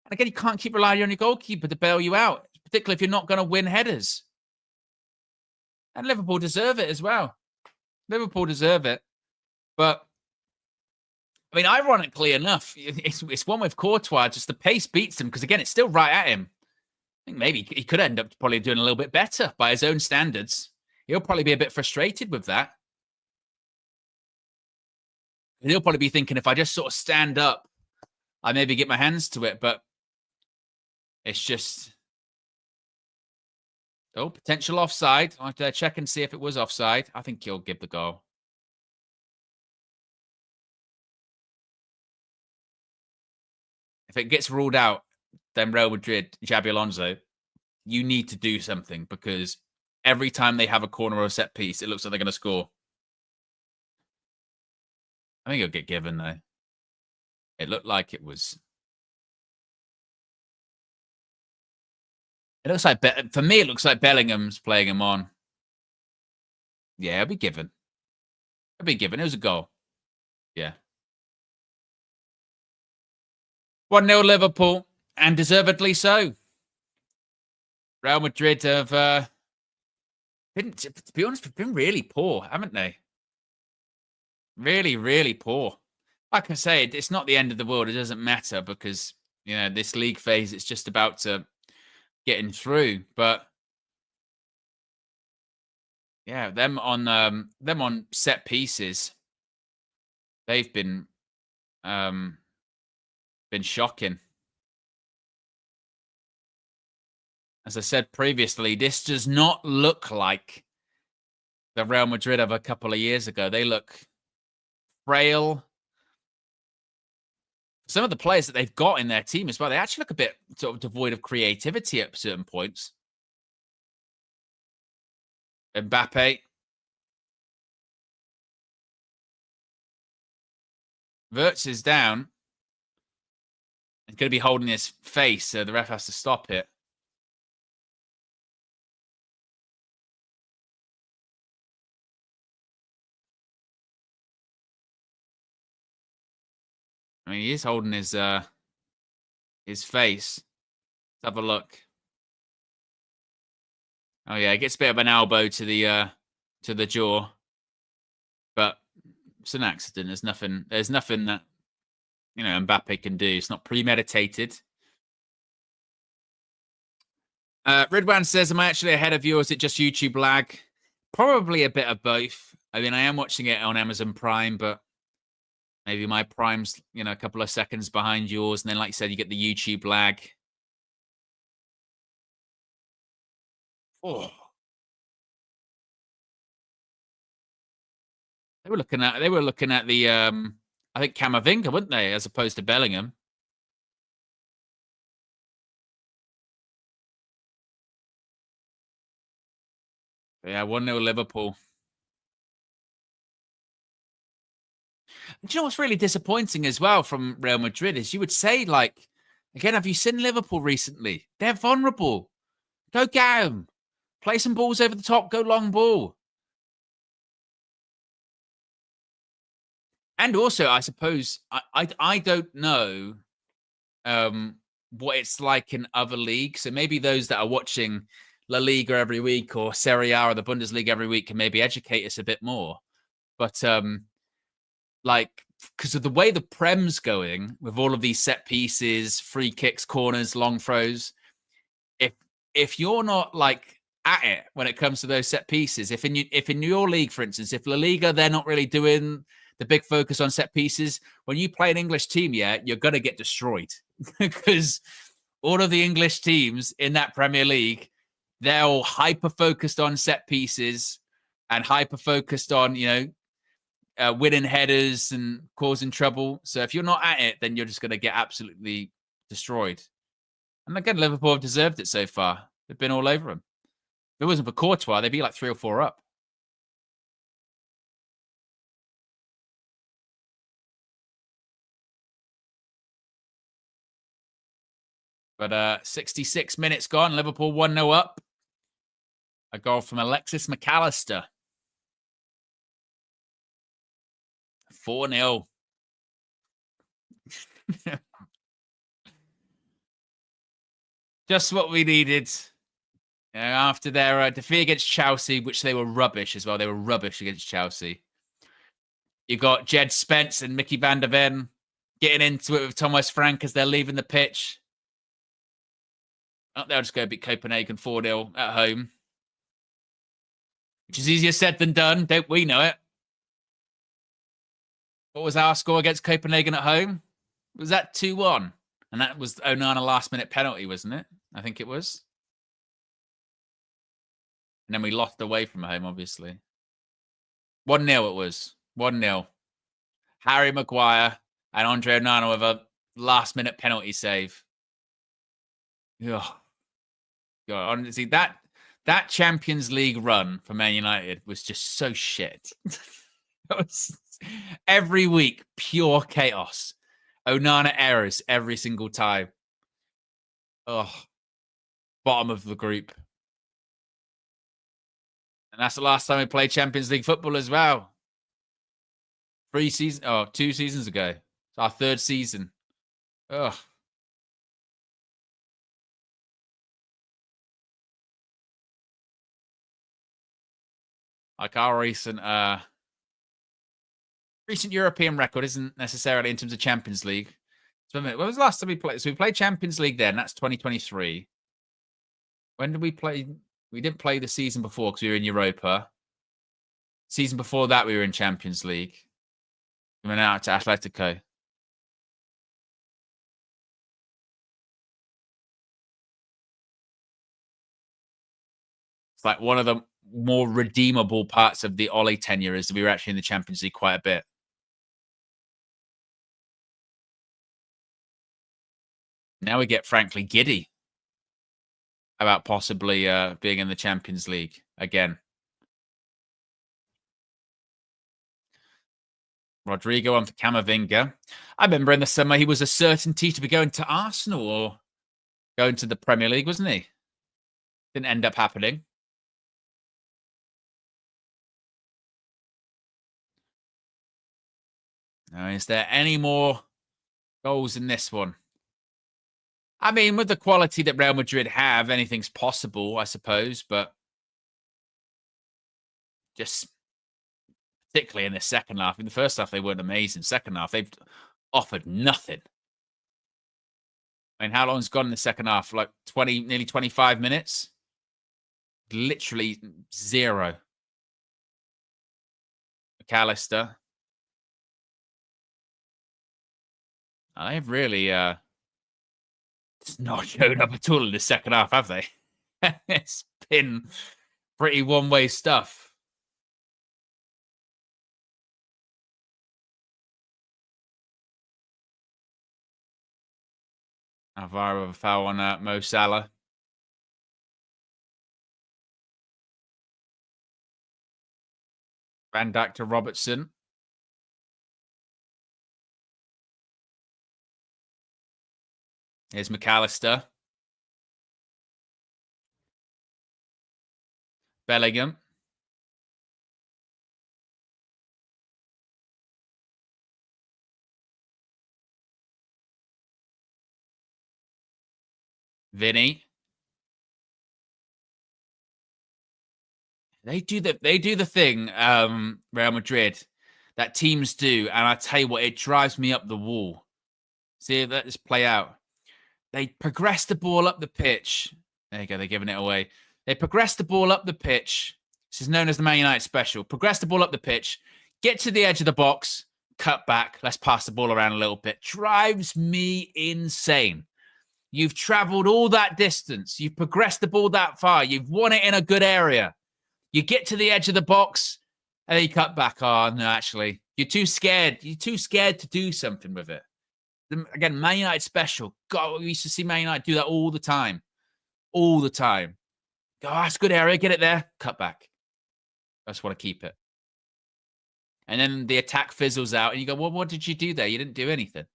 And again, you can't keep relying on your goalkeeper to bail you out, particularly if you're not going to win headers. And Liverpool deserve it as well. Liverpool deserve it. But, I mean, ironically enough, it's one with Courtois. Just the pace beats him because, again, it's still right at him. I think maybe he could end up probably doing a little bit better by his own standards. He'll probably be a bit frustrated with that. And he'll probably be thinking, if I just sort of stand up, I maybe get my hands to it. But it's just... Oh, potential offside. I'll have to check and see if it was offside. I think he'll give the goal. If it gets ruled out, then Real Madrid, Xabi Alonso, you need to do something because every time they have a corner or a set piece, it looks like they're going to score. I think he'll get given, though. It looked like it was... It looks like, for me, it looks like Bellingham's playing him on. Yeah, it'll be given. It'll be given. It was a goal. Yeah. 1-0 Liverpool, and deservedly so. Real Madrid have been, to be honest, been really poor, haven't they? Really, really poor. like I say, it's not the end of the world. It doesn't matter because, you know, this league phase, it's just about to getting through. But yeah, them on set pieces, they've been shocking. As I said previously, this does not look like the Real Madrid of a couple of years ago. They look frail. Some of the players that they've got in their team as well, they actually look a bit sort of devoid of creativity at certain points. Mbappe. Wirtz is down. He's going to be holding his face, so the ref has to stop it. I mean, he is holding his face. Let's have a look. Oh yeah, it gets a bit of an elbow to the jaw, but it's an accident. There's nothing. There's nothing that, you know, Mbappe can do. It's not premeditated. Ridwan says, "Am I actually ahead of you, or is it just YouTube lag?" Probably a bit of both. I mean, I am watching it on Amazon Prime, but maybe my Prime's, you know, a couple of seconds behind yours, and then, like you said, you get the YouTube lag. Oh, they were looking at the I think Camavinga, weren't they, as opposed to Bellingham? Yeah, 1-0 Liverpool. Do you know what's really disappointing as well from Real Madrid is you would say, like, again, have you seen Liverpool recently? They're vulnerable. Go get 'em. Play some balls over the top. Go long ball. And also, I suppose I don't know what it's like in other leagues. So maybe those that are watching La Liga every week or Serie A or the Bundesliga every week can maybe educate us a bit more. But like, because of the way the Prem's going with all of these set pieces, free kicks, corners, long throws, if if you're not like at it when it comes to those set pieces, if in your league, for instance, if La Liga they're not really doing the big focus on set pieces, when you play an English team, yeah, you're gonna get destroyed because all of the English teams in that Premier League, they're all hyper focused on set pieces and hyper focused on, you know, winning headers and causing trouble. So if you're not at it, then you're just going to get absolutely destroyed. And again, Liverpool have deserved it so far. They've been all over them. If it wasn't for Courtois, they'd be like 3 or 4 up. But 66 minutes gone. Liverpool 1-0 up. A goal from Alexis McAllister. 4-0. Just what we needed. You know, after their defeat against Chelsea, which they were rubbish as well. They were rubbish against Chelsea. You got Jed Spence and Mickey van der Ven getting into it with Thomas Frank as they're leaving the pitch. Oh, they'll just go beat Copenhagen 4-0 at home, which is easier said than done. Don't we know it? What was our score against Copenhagen at home? Was that 2-1? And that was Onana last minute penalty, wasn't it? I think it was. And then we lost away from home, obviously. 1-0 it was. 1-0. Harry Maguire and Andre Onana with a last minute penalty save. Ugh. God, honestly, that Champions League run for Man United was just so shit. Was, every week, pure chaos. Onana errors every single time. Oh, bottom of the group. And that's the last time we played Champions League football as well. 2 seasons ago. It's our 3rd season. Ugh. Like our recent recent European record isn't necessarily in terms of Champions League. So, when was the last time we played? So we played Champions League then. That's 2023. When did we play? We didn't play the season before because we were in Europa. Season before that, we were in Champions League. We went out to Atletico. It's like one of the more redeemable parts of the Ole tenure is that we were actually in the Champions League quite a bit. Now we get frankly giddy about possibly being in the Champions League again. Rodrigo on for Camavinga. I remember in the summer he was a certainty to be going to Arsenal or going to the Premier League, wasn't he? Didn't end up happening. Now, is there any more goals in this one? I mean, with the quality that Real Madrid have, anything's possible, I suppose, but just particularly in the second half. In the first half, they weren't amazing. Second half, they've offered nothing. I mean, how long's gone in the second half? Like 20, nearly 25 minutes? Literally zero. McAllister. They've really just not shown up at all in the second half, have they? It's been pretty one-way stuff. Alvaro with a foul on Mo Salah. Van Dijk to Robertson. Here's McAllister. Bellingham. Vini. They do the thing, Real Madrid, that teams do, and I tell you what, it drives me up the wall. See, let this play out. They progress the ball up the pitch. There you go, they're giving it away. They progress the ball up the pitch. This is known as the Man United special. Progress the ball up the pitch, get to the edge of the box, cut back, let's pass the ball around a little bit. Drives me insane. You've traveled all that distance. You've progressed the ball that far. You've won it in a good area. You get to the edge of the box and then you cut back. Oh, no, actually, you're too scared. You're too scared to do something with it. Again, Man United special. God, we used to see Man United do that all the time. All the time. Oh, that's a good area. Get it there. Cut back. I just want to keep it. And then the attack fizzles out and you go, well, what did you do there? You didn't do anything.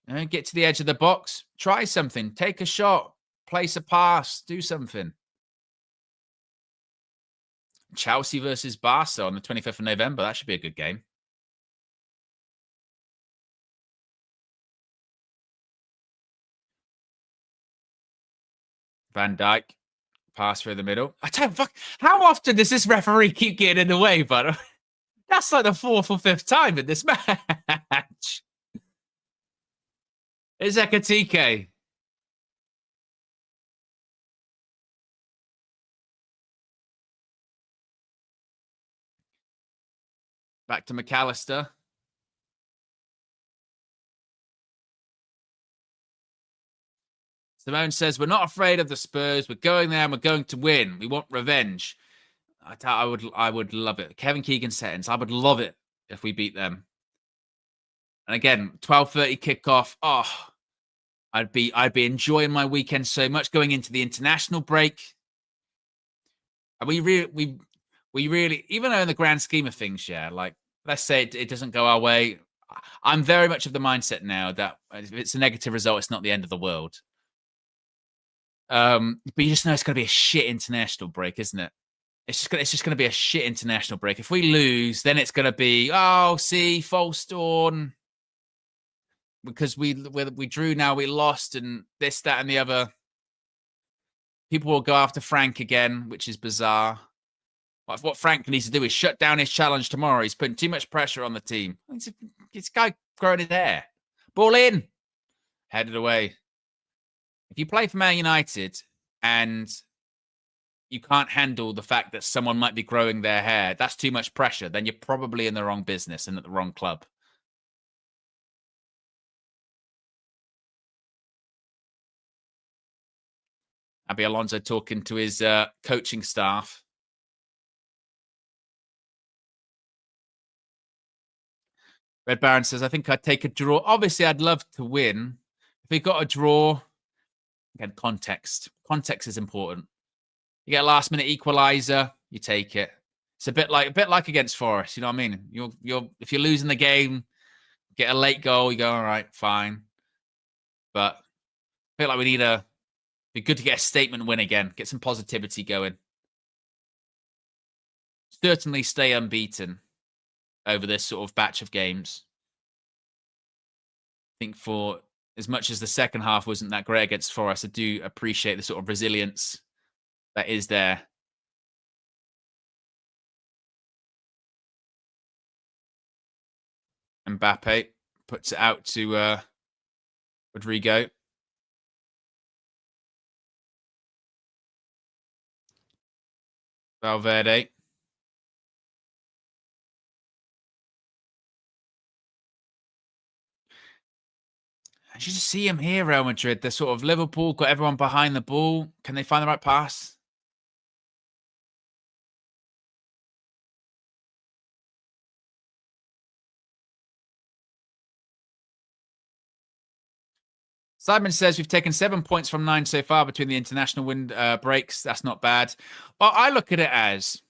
And get to the edge of the box. Try something. Take a shot. Place a pass. Do something. Chelsea versus Barca on the 25th of November. That should be a good game. Van Dijk, pass through the middle. I tell you, fuck, how often does this referee keep getting in the way, but that's like the 4th or 5th time in this match. It's Ekatike. Back to McAllister. Simone says, we're not afraid of the Spurs. We're going there and we're going to win. We want revenge. I would love it. Kevin Keegan settings. I would love it if we beat them. And again, 12:30 kickoff. Oh, I'd be enjoying my weekend so much going into the international break. And we really, even though in the grand scheme of things, yeah, like let's say it doesn't go our way. I'm very much of the mindset now that if it's a negative result, it's not the end of the world. But you just know it's going to be a shit international break, isn't it? It's just going to be a shit international break. If we lose, then it's going to be, oh, see, false dawn. Because we drew now, we lost, and this, that, and the other. People will go after Frank again, which is bizarre. What Frank needs to do is shut down his challenge tomorrow. He's putting too much pressure on the team. This guy growing his hair. Ball in. Headed away. If you play for Man United and you can't handle the fact that someone might be growing their hair, that's too much pressure, then you're probably in the wrong business and at the wrong club. Abby Alonso talking to his coaching staff. Red Baron says, I think I'd take a draw. Obviously, I'd love to win. If we got a draw, again, context. Context is important. You get a last-minute equalizer, you take it. It's a bit like against Forest. You know what I mean? If you're losing the game, get a late goal, you go, all right, fine. But I feel like we need be good to get a statement win again, get some positivity going. Certainly stay unbeaten over this sort of batch of games. I think for as much as the second half wasn't that great against Forest, I do appreciate the sort of resilience that is there. Mbappe puts it out to Rodrigo. Valverde. You just see him here, Real Madrid. They're sort of Liverpool, got everyone behind the ball. Can they find the right pass? Simon says we've taken 7 points from 9 so far between the international breaks. That's not bad. But I look at it as,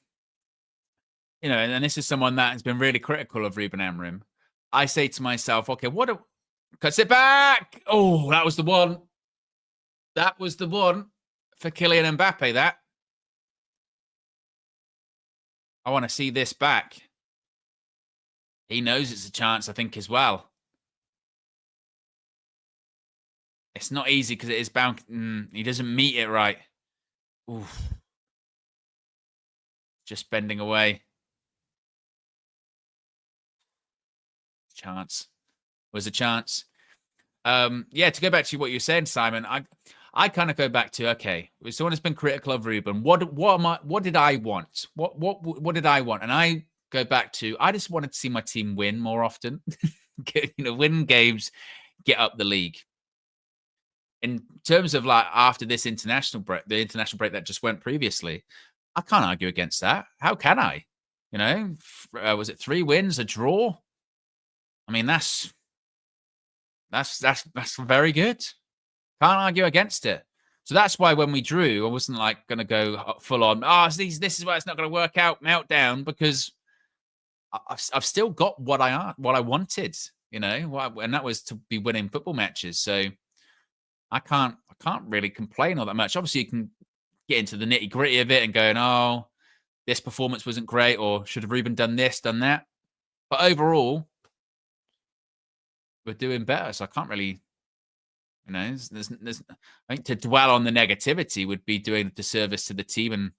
and this is someone that has been really critical of Ruben Amorim. I say to myself, okay, cuts it back. Oh, that was the one. That was the one for Kylian Mbappe, that. I want to see this back. He knows it's a chance, I think, as well. It's not easy because it is bound. He doesn't meet it right. Oof. Just bending away. Chance. Was a chance. Yeah, to go back to what you were saying, Simon, I kind of go back to, okay, someone has been critical of Ruben. What did I want? What did I want? And I go back to, I just wanted to see my team win more often. Win games, get up the league. In terms of like after this international break, the international break that just went previously, I can't argue against that. How can I? Was it 3 wins, a draw? I mean, that's very good. Can't argue against it. So that's why when we drew, I wasn't like going to go full on. This is why it's not going to work out. Meltdown, because I've still got what I wanted. And that was to be winning football matches. So I can't really complain all that much. Obviously, you can get into the nitty gritty of it and going, oh, this performance wasn't great, or should have Ruben done this, done that. But overall, we're doing better. So I can't really, I think to dwell on the negativity would be doing a disservice to the team. And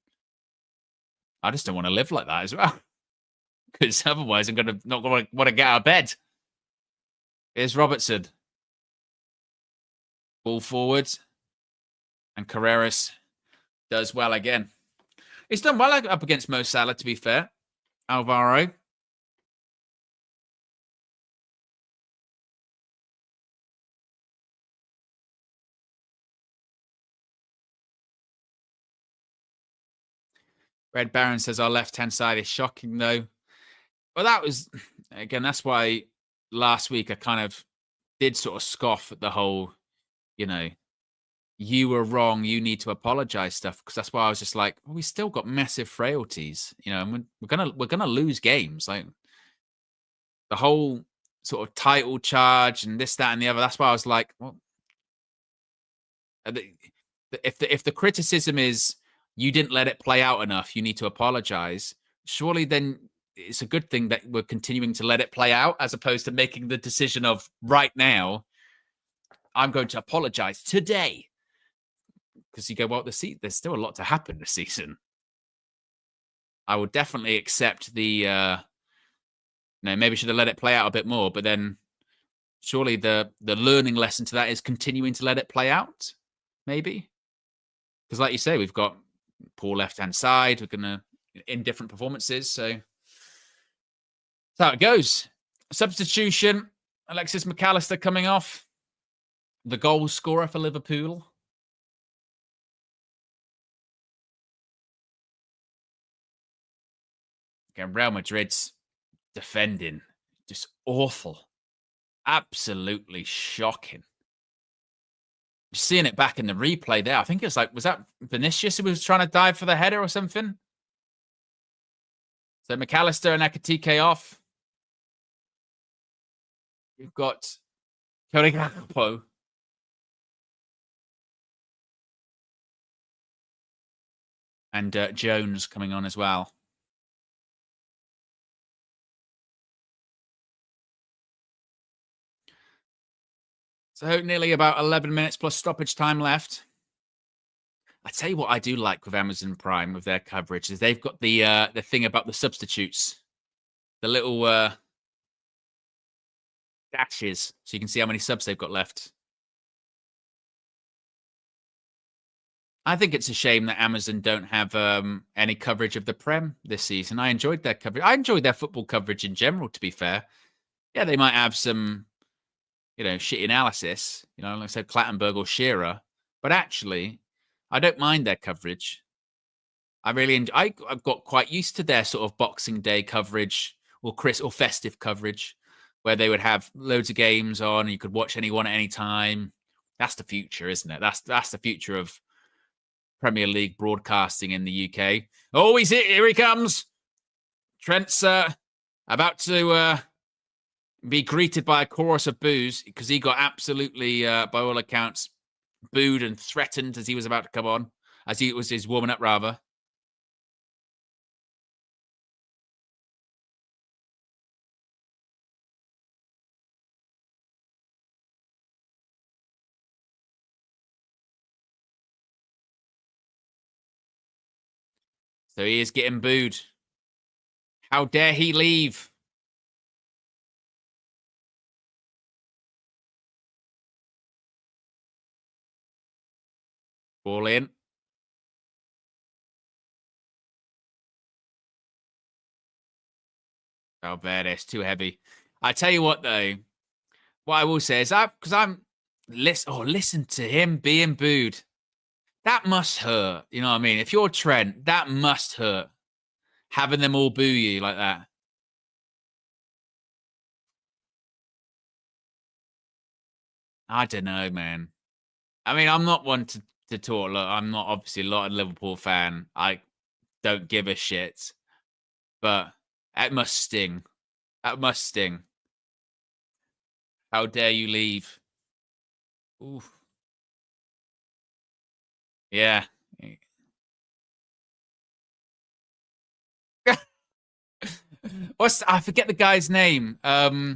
I just don't want to live like that as well. Because otherwise I'm not going to want to get out of bed. Here's Robertson. Ball forwards. And Carreras does well again. He's done well up against Mo Salah, to be fair. Alvaro. Red Baron says our left-hand side is shocking, though. Well, that was, again, that's why last week I kind of did sort of scoff at the whole, you were wrong, you need to apologize stuff, because that's why I was just like, well, we still got massive frailties, and we're gonna lose games. Like the whole sort of title charge and this, that, and the other. That's why I was like, well, if the criticism is you didn't let it play out enough, you need to apologize. Surely then it's a good thing that we're continuing to let it play out, as opposed to making the decision of right now, I'm going to apologize today. Because you go, well, there's still a lot to happen this season. I would definitely accept the maybe should have let it play out a bit more, but then surely the learning lesson to that is continuing to let it play out, maybe. Because like you say, we've got poor left-hand side, we're gonna in different performances, so that's how it goes. Substitution, Alexis McAllister coming off. The goal scorer for Liverpool. Again, Real Madrid's defending just awful. Absolutely shocking. Seeing it back in the replay there, I think it's like, was that Vinicius who was trying to dive for the header or something? So McAllister and Ekitike off. You've got Courtois. And Jones coming on as well. So nearly about 11 minutes plus stoppage time left. I tell you what I do like with Amazon Prime with their coverage is they've got the thing about the substitutes. The little dashes, so you can see how many subs they've got left. I think it's a shame that Amazon don't have any coverage of the Prem this season. I enjoyed their coverage. I enjoyed their football coverage in general, to be fair. Yeah, they might have some, shit analysis, like I said, Clattenburg or Shearer. But actually, I don't mind their coverage. I really enjoy. I've got quite used to their sort of Boxing Day coverage or festive coverage, where they would have loads of games on. And you could watch anyone at any time. That's the future, isn't it? That's the future of Premier League broadcasting in the UK. Oh, he's it. Here he comes. Trent's about to be greeted by a chorus of boos because he got absolutely, by all accounts, booed and threatened as he was about to come on, as he was his warming up, rather. So he is getting booed. How dare he leave? Ball in. Oh, bad. It's too heavy. I tell you what, though. What I will say is that because listen to him being booed. That must hurt. You know what I mean? If you're Trent, that must hurt. Having them all boo you like that. I don't know, man. I mean, I'm not one to talk. Look, I'm not obviously a Liverpool fan. I don't give a shit. But it must sting. That must sting. How dare you leave? Oof. Yeah. I forget the guy's name. Because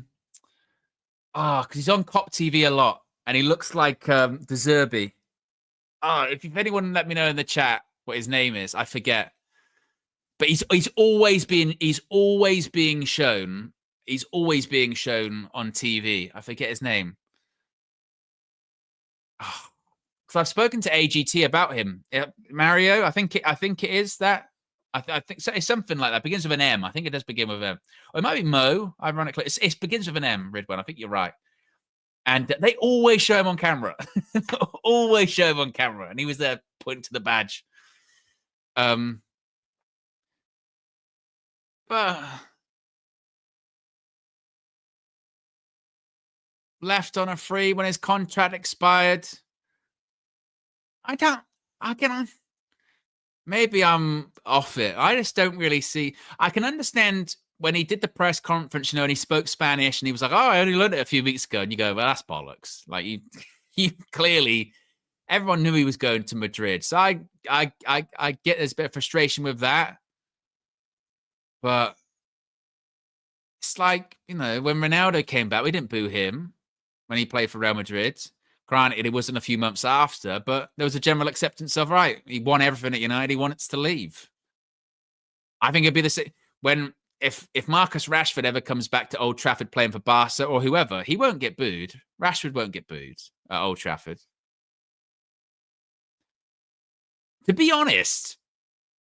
he's on Cop TV a lot, and he looks like De Zerbi. If anyone let me know in the chat what his name is, I forget. But he's always being shown. He's always being shown on TV. I forget his name. Because I've spoken to AGT about him. Mario, I think it is that. I think it's something like that. It begins with an M. I think it does begin with M. Or it might be Mo, ironically. It begins with an M, Ridwan. I think you're right. And they always show him on camera. Always show him on camera. And he was there pointing to the badge. But left on a free when his contract expired. Maybe I'm off it. I just don't really see. I can understand when he did the press conference, and he spoke Spanish, and he was like, "Oh, I only learned it a few weeks ago." And you go, "Well, that's bollocks." Like you clearly, everyone knew he was going to Madrid. So I get there's a bit of frustration with that, but it's like when Ronaldo came back, we didn't boo him when he played for Real Madrid. Granted, it wasn't a few months after, but there was a general acceptance of, right, he won everything at United, he wanted to leave. I think it'd be the same when if Marcus Rashford ever comes back to Old Trafford playing for Barca or whoever, he won't get booed. Rashford won't get booed at Old Trafford. To be honest,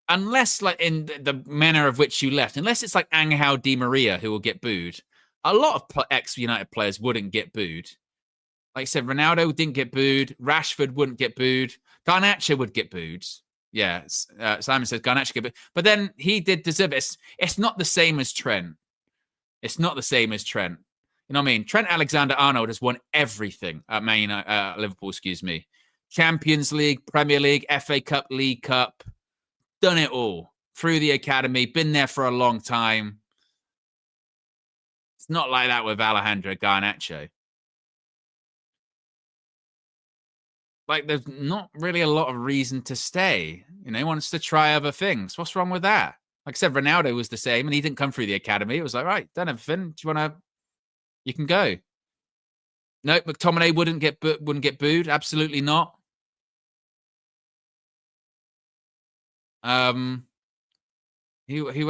unless like in the manner of which you left, unless it's like Angel Di Maria who will get booed, a lot of ex-United players wouldn't get booed. Like I said, Ronaldo didn't get booed. Rashford wouldn't get booed. Garnacho would get booed. Yeah, Simon says Garnacho get booed. But then he did deserve it. It's not the same as Trent. It's not the same as Trent. You know what I mean? Trent Alexander-Arnold has won everything at Liverpool, excuse me. Champions League, Premier League, FA Cup, League Cup. Done it all. Through the academy. Been there for a long time. It's not like that with Alejandro Garnacho. Like, there's not really a lot of reason to stay. You know, he wants to try other things. What's wrong with that? Like I said, Ronaldo was the same, and he didn't come through the academy. It was like, right, done everything. Do you want to? You can go. No, McTominay wouldn't get booed. Absolutely not. Who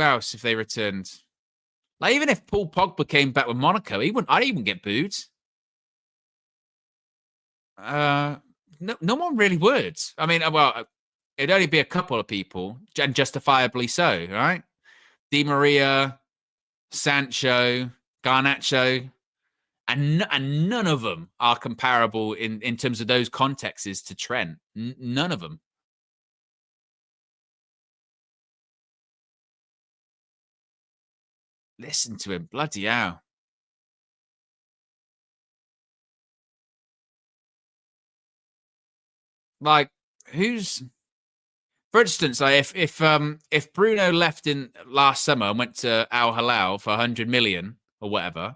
else if they returned? Like even if Paul Pogba came back with Monaco, he wouldn't. I'd even get booed. No one really would. I mean, well, it'd only be a couple of people, and justifiably so, right? Di Maria, Sancho, Garnacho, and none of them are comparable in terms of those contexts to Trent. None of them. Listen to him, bloody hell! Like, who's, for instance, like if Bruno left in last summer and went to Al Hilal for 100 million or whatever,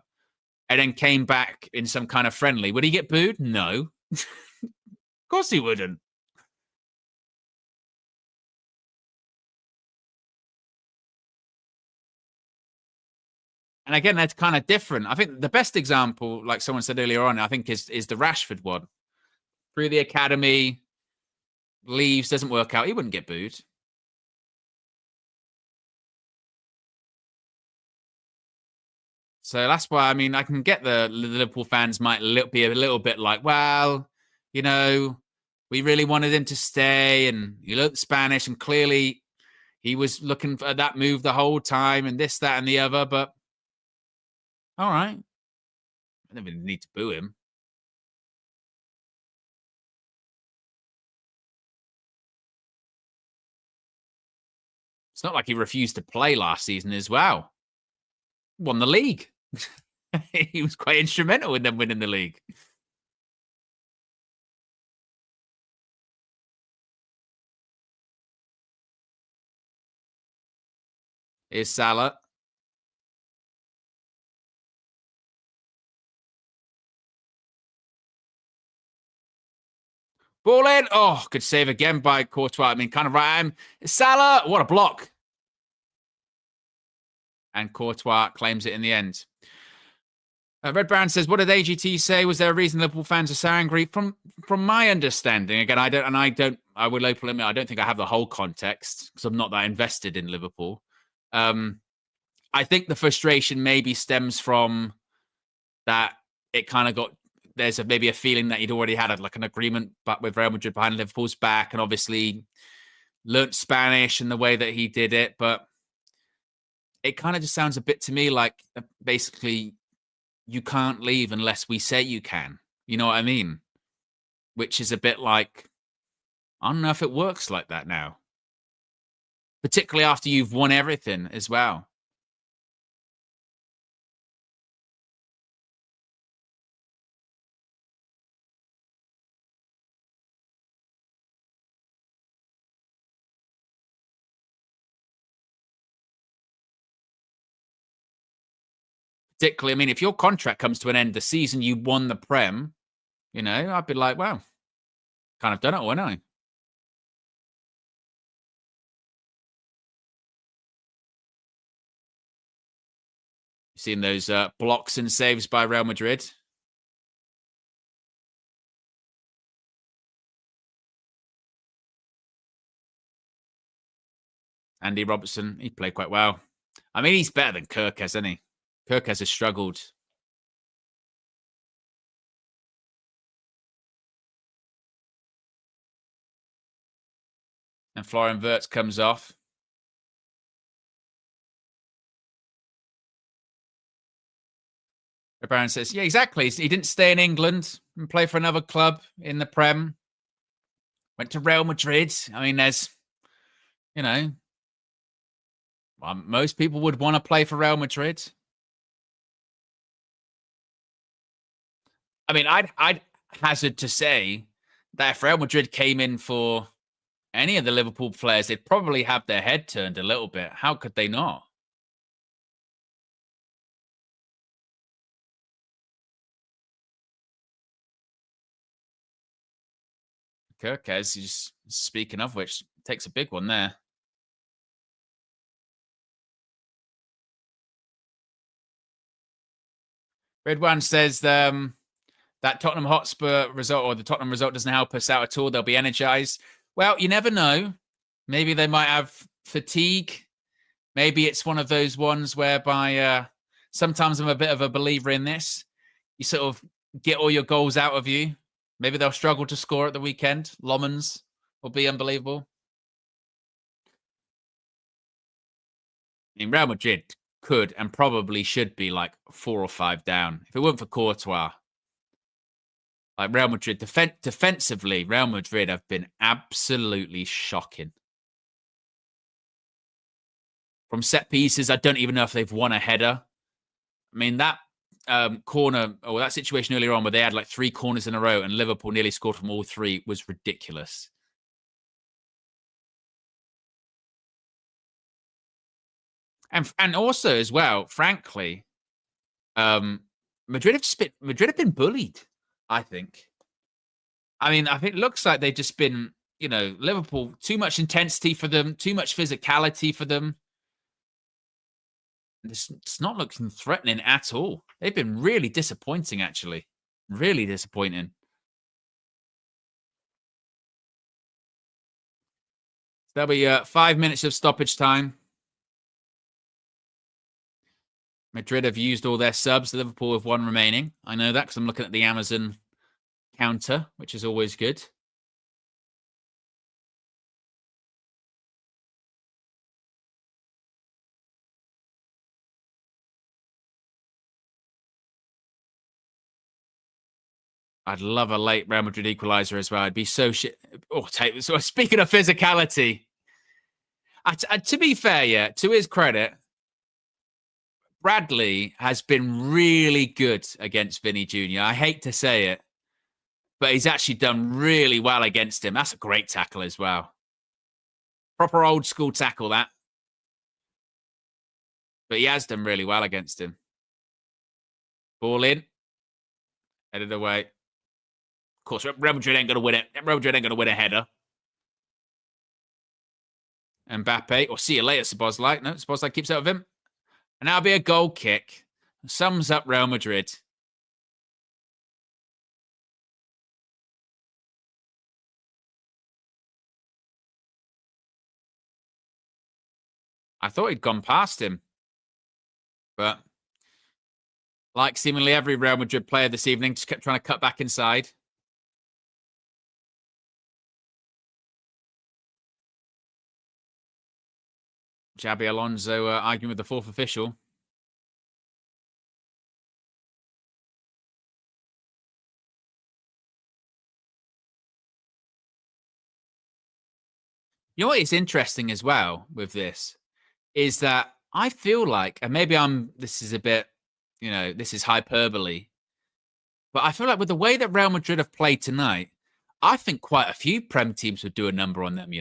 and then came back in some kind of friendly, would he get booed? No, of course he wouldn't. And again, that's kind of different. I think the best example, like someone said earlier on, I think is the Rashford one. Through the academy, leaves, doesn't work out. He wouldn't get booed. So that's why, I mean, I can get the Liverpool fans might be a little bit like, well, you know, we really wanted him to stay, and he looked Spanish, and clearly he was looking for that move the whole time, and this, that, and the other. But all right, I don't even need to boo him. It's not like he refused to play last season as well. Won the league. He was quite instrumental in them winning the league. Here's Salah. Ball in. Oh, good save again by Courtois. I mean, kind of right. Salah, what a block. And Courtois claims it in the end. Red Baron says, "What did AGT say? Was there a reason Liverpool fans are so angry?" From my understanding, again, I will openly admit, I don't think I have the whole context because I'm not that invested in Liverpool. I think the frustration maybe stems from that it kind of got, there's maybe a feeling that he'd already had like an agreement but with Real Madrid behind Liverpool's back, and obviously learnt Spanish and the way that he did it. But it kind of just sounds a bit to me like basically you can't leave unless we say you can. You know what I mean? Which is a bit like, I don't know if it works like that now, particularly after you've won everything as well. Particularly, I mean, if your contract comes to an end the season you won the Prem, you know, I'd be like, well, kind of done it, wouldn't I? You've seen those blocks and saves by Real Madrid. Andy Robertson, he played quite well. I mean, he's better than Kirk, hasn't he? Kirk has struggled. And Florian Wirtz comes off. Baron says, yeah, exactly. He didn't stay in England and play for another club in the Prem. Went to Real Madrid. I mean, there's, well, most people would want to play for Real Madrid. I mean, I'd hazard to say that if Real Madrid came in for any of the Liverpool players, they'd probably have their head turned a little bit. How could they not? Kirkes, just speaking of which, takes a big one there. Redwan says that Tottenham Hotspur result or the Tottenham result doesn't help us out at all. They'll be energized. Well, you never know. Maybe they might have fatigue. Maybe it's one of those ones whereby sometimes I'm a bit of a believer in this. You sort of get all your goals out of you. Maybe they'll struggle to score at the weekend. Lomans will be unbelievable. I mean, Real Madrid could and probably should be like 4 or 5 down. If it weren't for Courtois, like Real Madrid, defensively, Real Madrid have been absolutely shocking. From set pieces, I don't even know if they've won a header. I mean, that corner or that situation earlier on where they had like 3 corners in a row and Liverpool nearly scored from all 3 was ridiculous. And also as well, frankly, Madrid have been bullied, I think. I mean, I think it looks like they've just been, Liverpool, too much intensity for them, too much physicality for them. It's not looking threatening at all. They've been really disappointing, actually. Really disappointing. So there'll be 5 minutes of stoppage time. Madrid have used all their subs. Liverpool have 1 remaining. I know that because I'm looking at the Amazon counter, which is always good. I'd love a late Real Madrid equalizer as well. I'd be so shit. Oh, so speaking of physicality, to be fair, yeah, to his credit, Bradley has been really good against Vini Jr. I hate to say it, but he's actually done really well against him. That's a great tackle as well. Proper old school tackle, that. But he has done really well against him. Ball in. Headed away. Of course, Real Madrid ain't going to win it. Real Madrid ain't going to win a header. Mbappe. Or see you later, Szoboszlai. No, Szoboszlai keeps out of him. And that'll be a goal kick. Sums up Real Madrid. I thought he'd gone past him. But like seemingly every Real Madrid player this evening, just kept trying to cut back inside. Xabi Alonso arguing with the 4th official. You know what is interesting as well with this is that I feel like, and maybe this is a bit, this is hyperbole, but I feel like with the way that Real Madrid have played tonight, I think quite a few Prem teams would do a number on them,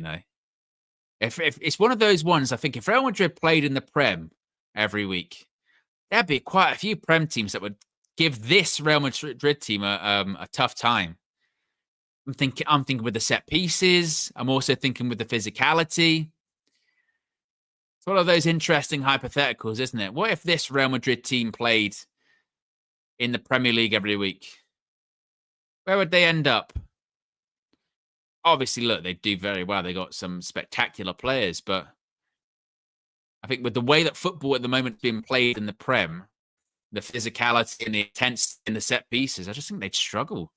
If it's one of those ones, I think if Real Madrid played in the Prem every week, there'd be quite a few Prem teams that would give this Real Madrid team a tough time. I'm thinking with the set pieces. I'm also thinking with the physicality. It's one of those interesting hypotheticals, isn't it? What if this Real Madrid team played in the Premier League every week? Where would they end up? Obviously, look, they do very well. They got some spectacular players, but I think with the way that football at the moment is being played in the Prem, the physicality and the intensity in the set pieces, I just think they'd struggle.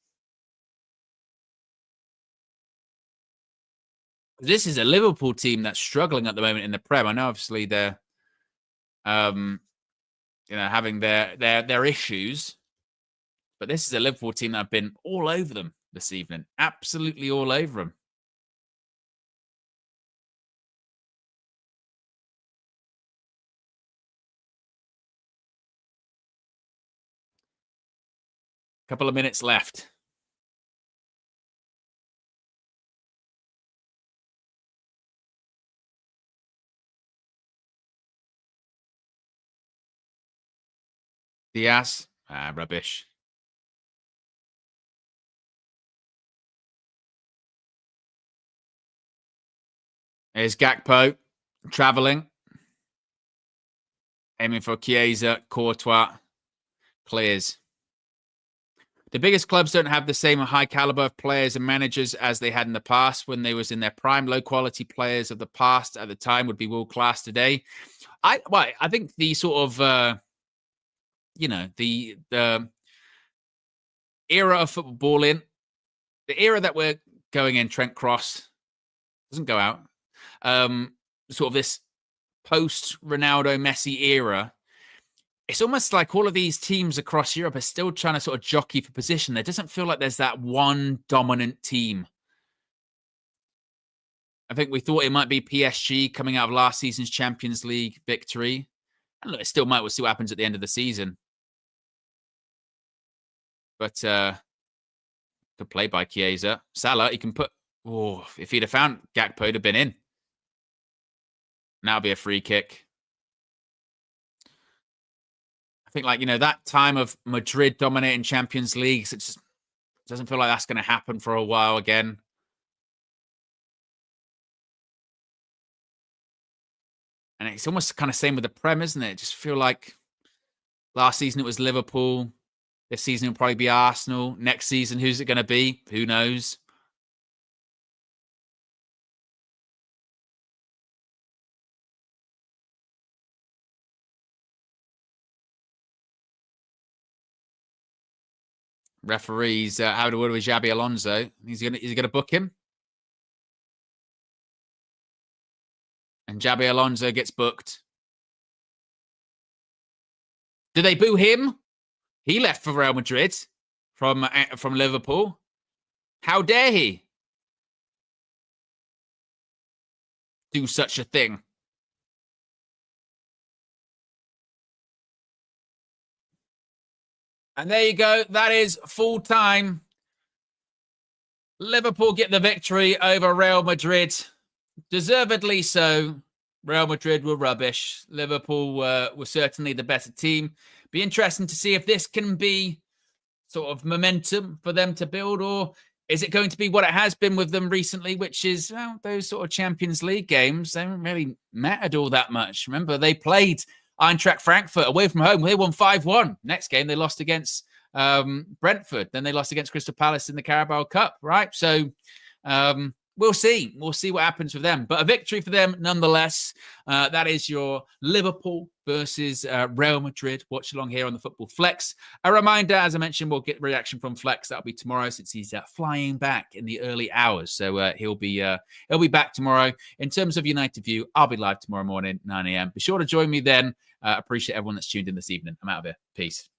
This is a Liverpool team that's struggling at the moment in the Prem. I know, obviously, they're having their issues, but this is a Liverpool team that have been all over them this evening, absolutely all over them. Couple of minutes left. Diaz, rubbish. Here's Gakpo, travelling. Aiming for Chiesa, Courtois, clears. The biggest clubs don't have the same high caliber of players and managers as they had in the past when they was in their prime. Low quality players of the past at the time would be world class today. I think the sort of the era of footballing, the era that we're going in, Trent Cross doesn't go out. Sort of this post Ronaldo Messi era. It's almost like all of these teams across Europe are still trying to sort of jockey for position. There doesn't feel like there's that one dominant team. I think we thought it might be PSG coming out of last season's Champions League victory. And look, it still might. We'll see what happens at the end of the season. But good play by Chiesa. Salah, he can put... Oh, if he'd have found Gakpo, he'd have been in. Now it'll be a free kick. I think, that time of Madrid dominating Champions Leagues, it just doesn't feel like that's going to happen for a while again. And it's almost kind of same with the Prem, isn't it? Just feel like last season it was Liverpool. This season it'll probably be Arsenal. Next season, who's it going to be? Who knows? Referees, how do we with Xabi Alonso? Is he gonna book him? And Xabi Alonso gets booked. Do they boo him? He left for Real Madrid from Liverpool. How dare he do such a thing? And there you go. That is full time. Liverpool get the victory over Real Madrid. Deservedly so. Real Madrid were rubbish. Liverpool were certainly the better team. Be interesting to see if this can be sort of momentum for them to build, or is it going to be what it has been with them recently, which is those sort of Champions League games. They haven't really mattered all that much. Remember, they played Eintracht Frankfurt away from home. They won 5-1. Next game, they lost against Brentford. Then they lost against Crystal Palace in the Carabao Cup, right? So we'll see. We'll see what happens with them. But a victory for them nonetheless. That is your Liverpool versus Real Madrid watch along here on the Football Flex. A reminder, as I mentioned, we'll get reaction from Flex. That'll be tomorrow since he's flying back in the early hours. So he'll be back tomorrow. In terms of United View, I'll be live tomorrow morning, 9 a.m. Be sure to join me then. Appreciate everyone that's tuned in this evening. I'm out of here. Peace.